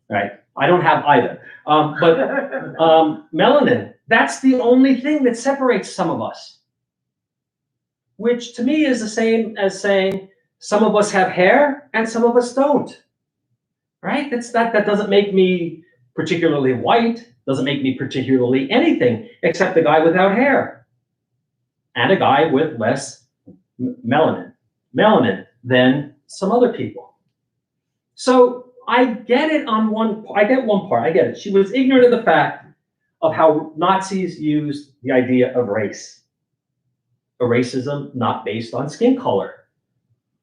Right. I don't have either. But melanin, that's the only thing that separates some of us. Which to me is the same as saying some of us have hair and some of us don't. Right? That doesn't make me particularly white, doesn't make me particularly anything except a guy without hair and a guy with less melanin than some other people. So I get it I get one part, I get it. She was ignorant of the fact of how Nazis used the idea of race. A racism not based on skin color,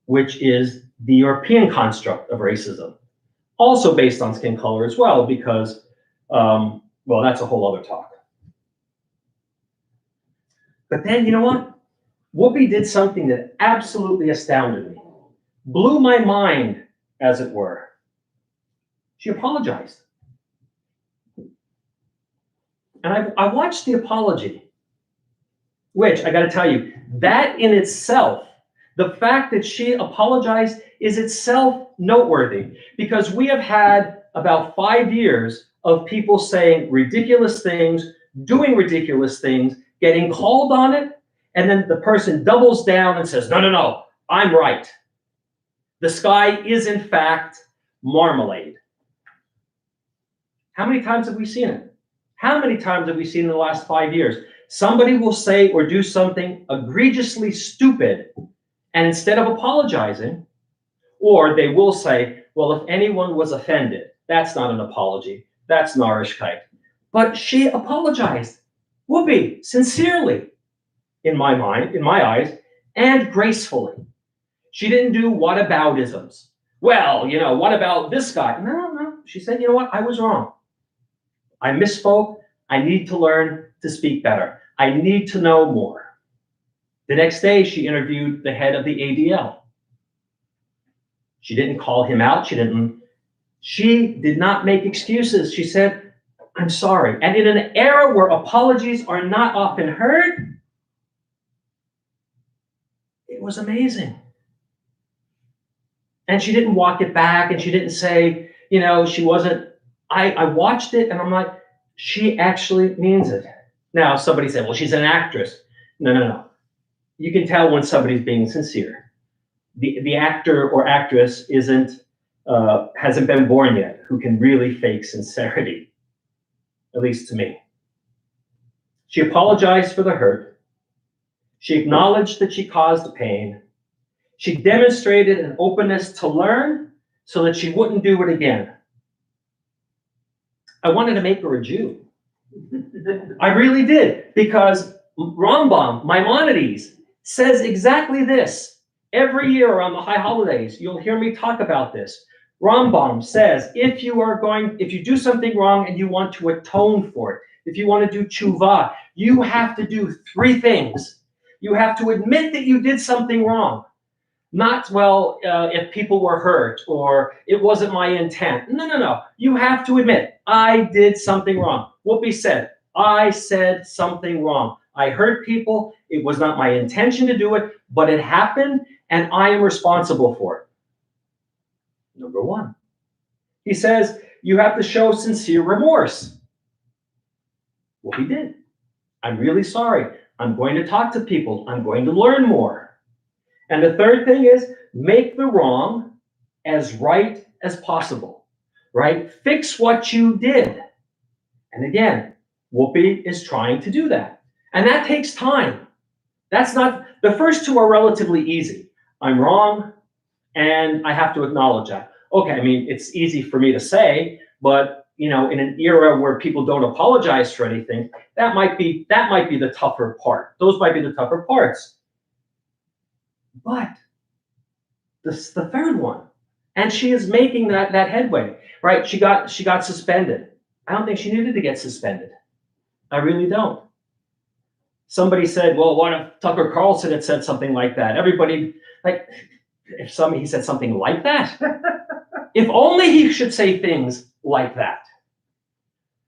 which is the European construct of racism. Also based on skin color as well, because, well, that's a whole other talk. But then, you know what? Whoopi did something that absolutely astounded me, blew my mind, as it were. She apologized. And I watched the apology, which I got to tell you, that in itself, the fact that she apologized is itself noteworthy, because we have had about 5 years of people saying ridiculous things, doing ridiculous things, getting called on it, and then the person doubles down and says, no, I'm right. The sky is in fact marmalade. How many times have we seen it? How many times have we seen in the last 5 years? Somebody will say or do something egregiously stupid, and instead of apologizing, or they will say, well, if anyone was offended, that's not an apology. That's Narishkeit. But she apologized. Whoopi, sincerely, in my mind, in my eyes, and gracefully. She didn't do whataboutisms. Well, what about this guy? No. She said, you know what? I was wrong. I misspoke. I need to learn to speak better. I need to know more. The next day, she interviewed the head of the ADL. She didn't call him out. She did not make excuses. She said, I'm sorry. And in an era where apologies are not often heard, it was amazing. And she didn't walk it back, and she didn't say, she wasn't. I watched it, and I'm like, she actually means it. Now, somebody said, well, she's an actress. No. You can tell when somebody's being sincere. The actor or actress hasn't been born yet who can really fake sincerity, at least to me. She apologized for the hurt. She acknowledged that she caused the pain. She demonstrated an openness to learn so that she wouldn't do it again. I wanted to make her a Jew. I really did, because Rambam, Maimonides, says exactly this. Every year around the high holidays, you'll hear me talk about this. Rambam says, if you do something wrong and you want to atone for it, if you want to do tshuva, you have to do 3 things. You have to admit that you did something wrong. Not, if people were hurt or it wasn't my intent. No. You have to admit, I did something wrong. Whoopi said, I said something wrong. I hurt people. It was not my intention to do it, but it happened, and I am responsible for it. Number 1. He says, you have to show sincere remorse. Well, he did. I'm really sorry. I'm going to talk to people. I'm going to learn more. And the third thing is, make the wrong as right as possible, right? Fix what you did. And again, Whoopi is trying to do that. And that takes time. That's not, the first two are relatively easy. I'm wrong, and I have to acknowledge that. Okay, I mean, it's easy for me to say, but in an era where people don't apologize for anything, that might be the tougher part. Those might be the tougher parts. But the third one, and she is making that headway, right? She got suspended. I don't think she needed to get suspended. I really don't. Somebody said, well, what if Tucker Carlson had said something like that? Everybody, he said something like that? If only he should say things like that.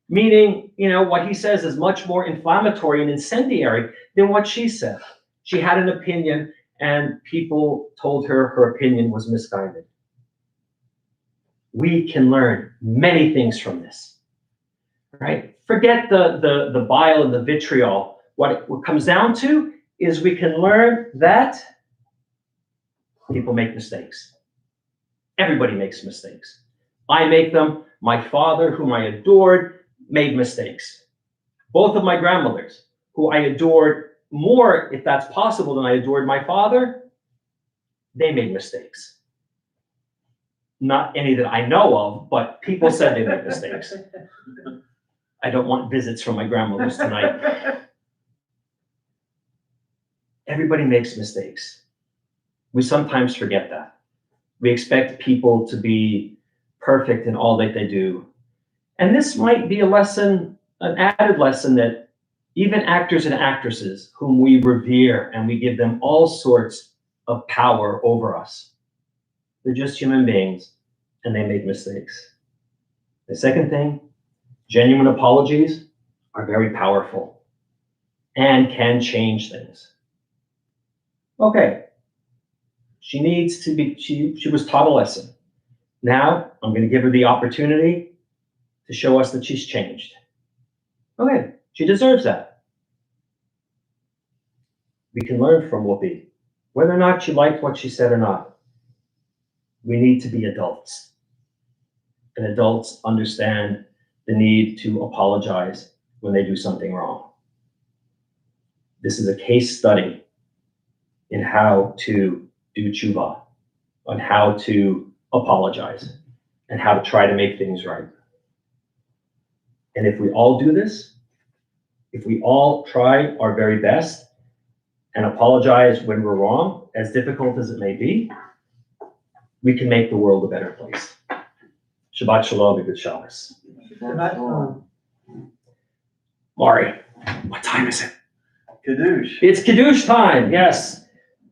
Meaning, what he says is much more inflammatory and incendiary than what she said. She had an opinion, and people told her her opinion was misguided. We can learn many things from this, right? Forget the bile and the vitriol. What it comes down to is we can learn that people make mistakes. Everybody makes mistakes. I make them. My father, whom I adored, made mistakes. Both of my grandmothers, who I adored more, if that's possible, than I adored my father, they made mistakes. Not any that I know of, but people said they made mistakes. I don't want visits from my grandmothers tonight. Everybody makes mistakes. We sometimes forget that. We expect people to be perfect in all that they do. And this might be a lesson, an added lesson, that even actors and actresses whom we revere and we give them all sorts of power over us, they're just human beings and they make mistakes. The second thing, genuine apologies are very powerful and can change things. Okay, she was taught a lesson. Now I'm going to give her the opportunity to show us that she's changed. Okay, she deserves that. We can learn from Whoopi, whether or not she liked what she said or not. We need to be adults. And adults understand the need to apologize when they do something wrong. This is a case study in how to do tshuva, on how to apologize, and how to try to make things right. And if we all do this, if we all try our very best and apologize when we're wrong, as difficult as it may be, we can make the world a better place. Shabbat shalom and good Shabbos. Shabbat shalom. Mari, what time is it? Kiddush. It's Kiddush time, yes.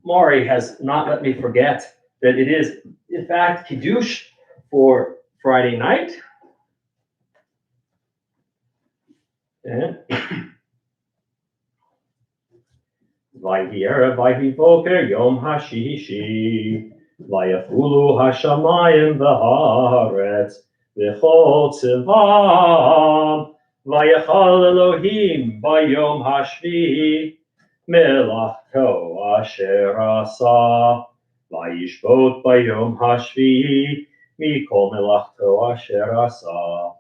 Mari has not let me forget that it is, in fact, Kiddush for Friday night. Vayhi erev vayhi boker yom hashishi vayafulu hashamayim v'haaretz v'chol tzivam vayachal Elohim bayom hashvi melachto asher asa vayishbot bayom hashvi mikol melachto asher asa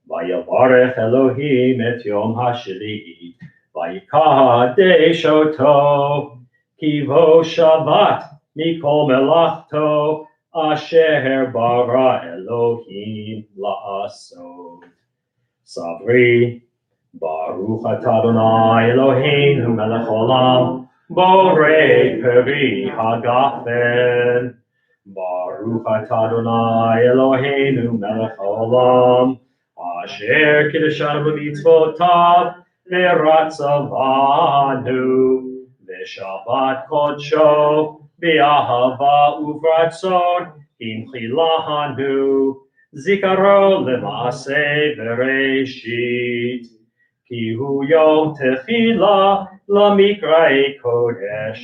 vayavarech Elohim et yom hashli'i vayikadesh oto kivo Shabbat mikol melachto asher bara Elohim la'asot. Savri Baruch atah Adonai Eloheinu melech olam borei peri hagafen. Baruch atah Adonai Eloheinu melech olam asher kiddushanu b'mitzvotav v'ratzavanu v'shabbat kodsho v'ahava uvratzon imchilahanu zikaro lema'aseh bereshit ki hu yom techila lamikra'ei kodesh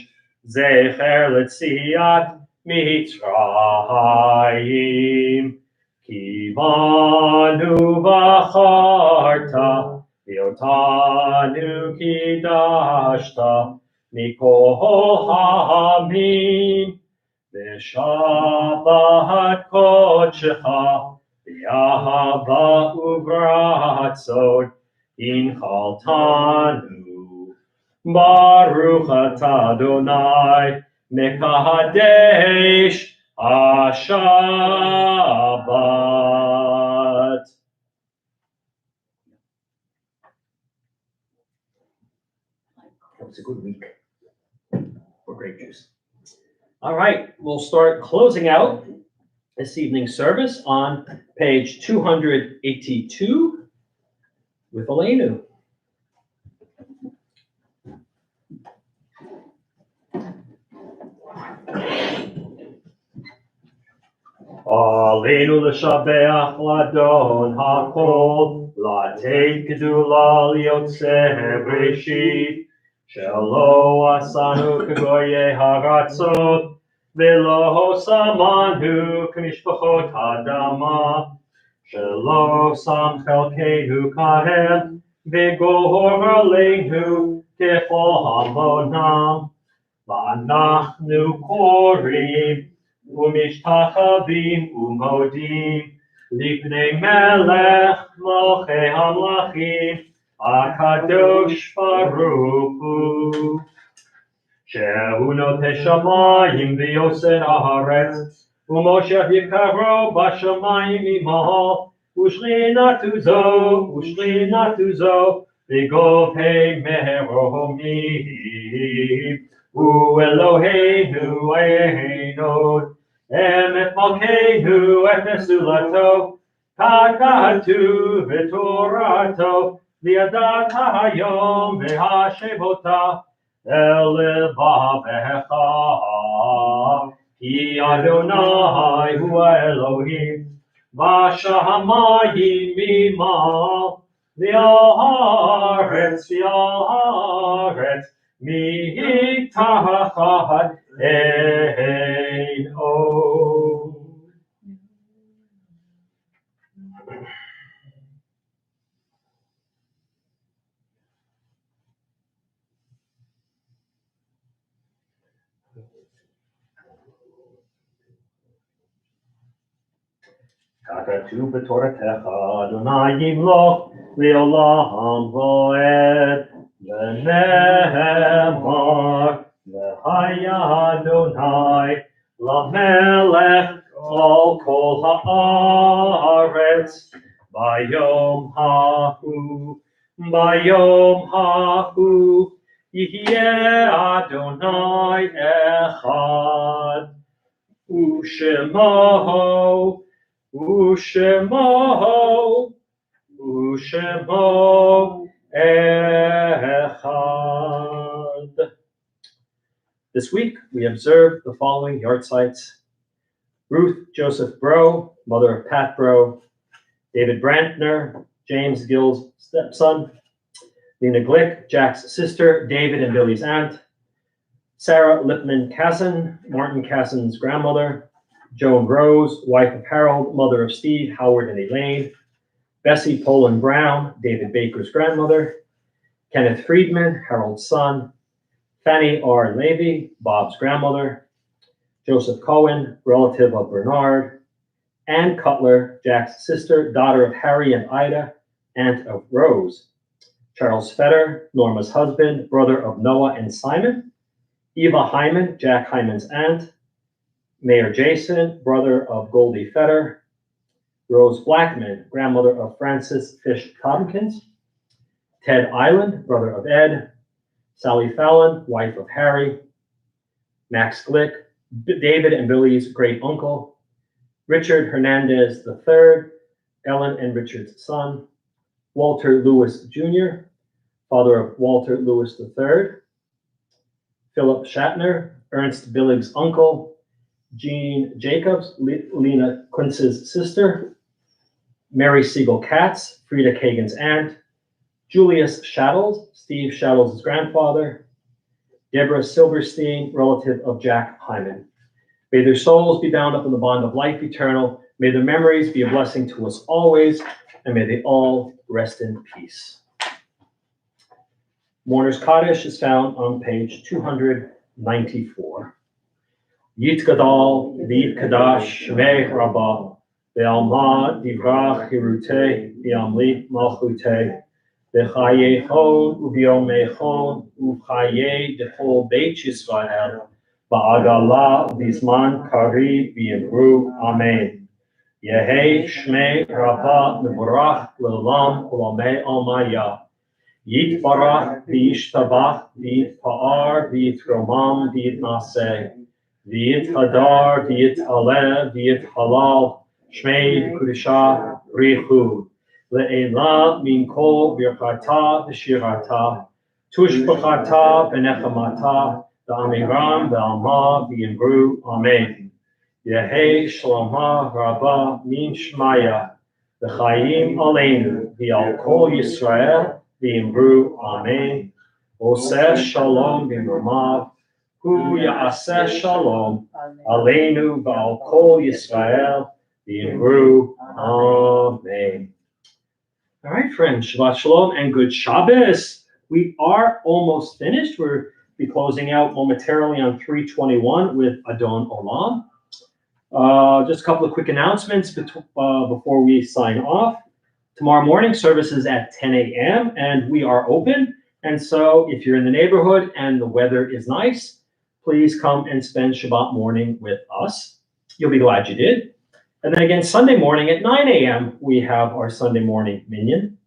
zecher letziat mitzrayim ki banu v'acharta v'otanu kidashta mikol ha'amim v'shabbat kodshecha v'ahava uvratzon inchaltanu Baruch atah Adonai mekadesh HaShabbat. That was a good week for grape juice. All right, we'll start closing out this evening's service on page 282 with Aleinu. Aleinu l'shabeach l'adon hakol, l'ateit gedula liyotzeh breshit, shelo asanu k'goyei haratzot, v'lo samanu k'mishpachot hadama, shelo sam chelkeinu kahem, v'gohor aleinu kechol hamonam, v'anachnu korim, ומשתחווים ומודים לפני מלך מלכי המלכים הקדוש ברוך הוא שהוא נוטה שמיים ויוסר הארץ ומושך יקרו בשמיים עמו ושכינתו זו בגובה מרומים הוא אלוהינו העינון אמת מלכנו את מסולתו, כתבו בתורתו, וידעת היום והשבותה אל לבבך, כי אדוני הוא האלוהים, בשמיים ממעל, ועל הארץ מתחת אין עוד. כתוב בתורתך, אדוני ימלוך לעולם ועד, ונאמר והיה אדוני למלך על כל הארץ ביום ההוא יהיה אדוני אחד ושמו echad. This week, we observed the following yahrzeits: Ruth Joseph Bro, mother of Pat Bro; David Brantner, James Gill's stepson; Lena Glick, Jack's sister, David and Billy's aunt; Sarah Lipman Casson, Martin Casson's grandmother; Joan Rose, wife of Harold, mother of Steve, Howard, and Elaine; Bessie Poland Brown, David Baker's grandmother; Kenneth Friedman, Harold's son; Fanny R. Levy, Bob's grandmother; Joseph Cohen, relative of Bernard; Ann Cutler, Jack's sister, daughter of Harry and Ida, aunt of Rose; Charles Fetter, Norma's husband, brother of Noah and Simon; Eva Hyman, Jack Hyman's aunt; Mayor Jason, brother of Goldie Fetter; Rose Blackman, grandmother of Francis Fish Tompkins; Ted Island, brother of Ed; Sally Fallon, wife of Harry; Max Glick, David and Billy's great uncle; Richard Hernandez III, Ellen and Richard's son; Walter Lewis Jr., father of Walter Lewis III; Philip Shatner, Ernst Billig's uncle; Jean Jacobs, Lena Quince's sister; Mary Siegel Katz, Frida Kagan's aunt; Julius Shaddles, Steve Shaddles' grandfather; Deborah Silverstein, relative of Jack Hyman. May their souls be bound up in the bond of life eternal. May their memories be a blessing to us always, and may they all rest in peace. Mourner's Kaddish is found on page 294. Yitgadal v'yitkadash shmei Rabbah, ve'alma divrach hirutei, ve'amli malchutei, B'chayechon u'b'yomechon u'chayei d'chol Beit Yisrael ba'agala v'zman kari v'yimru. Amen. Yehi Shmei Rabbah Mevorach L'olam Olamei Almaya. Yitbarach v'yishtabach v'yitpa'ar v'yitromam v'yitnaseh v'yithadar v'yithaleh v'yithalal Shmei Kudusha Richu Le'ela min kol birchata v'shirata tushbachata v'nechamata v'amiram v'alma v'yimru. Amen. Yehi Shlomah Rabbah min Shmaya v'chayim aleinu v'al kol Yisrael v'yimru. Amen. Oseh shalom b'mamav hu ya'aseh shalom aleinu v'al kol Yisrael v'yimru. Amen. All right, friends, Shabbat Shalom and good Shabbos. We are almost finished. We'll be closing out momentarily on 321 with Adon Olam. Just a couple of quick announcements before we sign off. Tomorrow morning, service is at 10 a.m. and we are open. And so if you're in the neighborhood and the weather is nice, please come and spend Shabbat morning with us. You'll be glad you did. And then again, Sunday morning at 9 a.m., we have our Sunday morning minyan.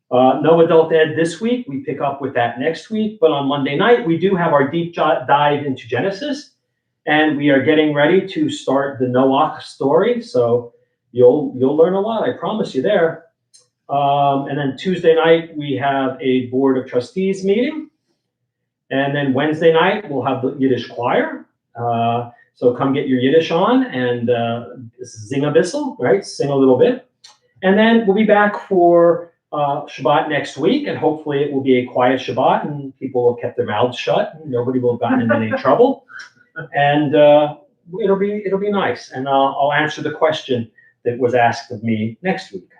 No adult ed this week. We pick up with that next week. But on Monday night, we do have our deep dive into Genesis. And we are getting ready to start the Noach story. So you'll learn a lot, I promise you there. And then Tuesday night, we have a Board of Trustees meeting. And then Wednesday night, we'll have the Yiddish choir. So come get your Yiddish on and sing a bissel, right? Sing a little bit. And then we'll be back for Shabbat next week. And hopefully it will be a quiet Shabbat and people will have kept their mouths shut. And nobody will have gotten into any trouble. And it'll be nice. And I'll answer the question that was asked of me next week.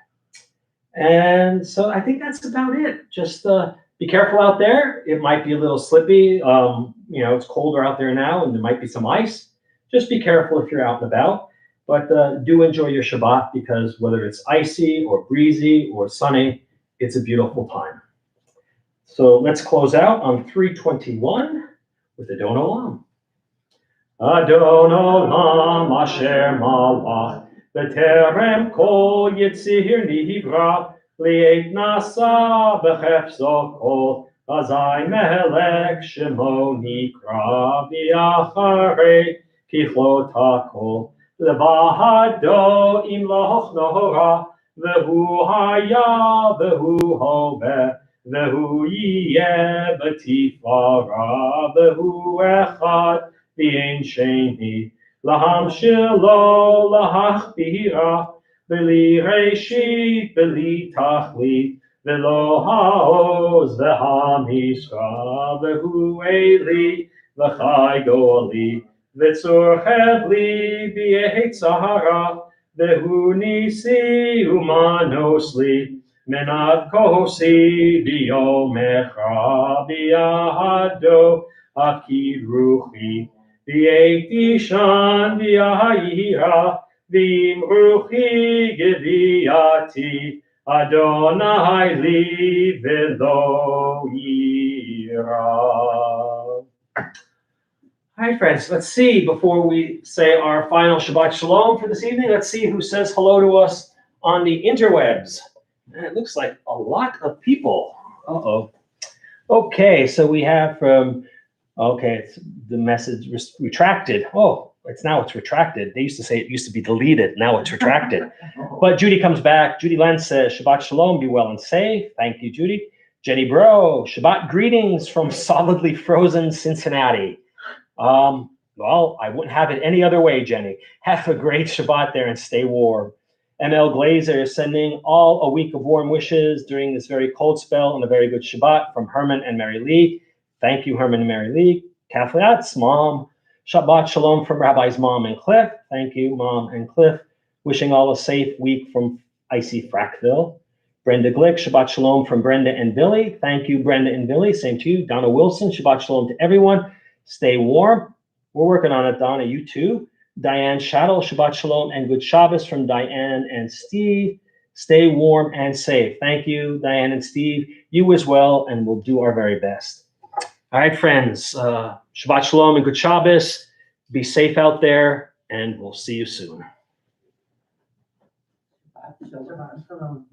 And so I think that's about it. Just be careful out there. It might be a little slippy. It's colder out there now and there might be some ice. Just be careful if you're out and about. But do enjoy your Shabbat because whether it's icy or breezy or sunny, it's a beautiful time. So let's close out on 321 with Adon Olam. Adon Olam Asher Malach B'terem Kol Yitzir Nivra Li'et Nasa B'chefzo Kol Azai Melech Shemo Nikra V'Acharei Kichlot HaKol Levahado Im Loch Nohora V'hu Haya V'hu Hoveh V'hu Yiyeh B'tifara V'hu Echad V'ein Sheni Laham Shilo Lahachbira V'li Reshit V'li Tachlit V'lo Ha'oz V'ha'misra V'hu Eli V'chai Goali V'tzur Chevli V'yehet Sahara V'hu Nisi Umanosli Menat Kosi V'yomecha V'yahado Akid Ruchi V'yeti Shan V'yahira V'imruchi Geviyati Adonai Li V'lo Yira. Hi, friends. Let's see, before we say our final Shabbat Shalom for this evening, let's see who says hello to us on the interwebs. And it looks like a lot of people. Uh-oh. Okay, so we have from, it's the message retracted. Oh, it's retracted. They used to say it used to be deleted. Now it's retracted. But Judy comes back. Judy Lenz says, Shabbat Shalom, be well and safe. Thank you, Judy. Jenny Bro, Shabbat greetings from solidly frozen Cincinnati. Well, I wouldn't have it any other way, Jenny. Have a great Shabbat there and stay warm. ML Glazer is sending all a week of warm wishes during this very cold spell and a very good Shabbat from Herman and Mary Lee. Thank you, Herman and Mary Lee. Kathleen's mom. Shabbat Shalom from Rabbi's mom and Cliff. Thank you, Mom and Cliff. Wishing all a safe week from icy Frackville. Brenda Glick, Shabbat Shalom from Brenda and Billy. Thank you, Brenda and Billy. Same to you. Donna Wilson, Shabbat Shalom to everyone. Stay warm. We're working on it, Donna. You too. Diane Shattle, Shabbat Shalom and good Shabbos from Diane and Steve. Stay warm and safe. Thank you, Diane and Steve. You as well, and we'll do our very best. All right, friends. Shabbat Shalom and good Shabbos. Be safe out there, and we'll see you soon. Shabbat shalom.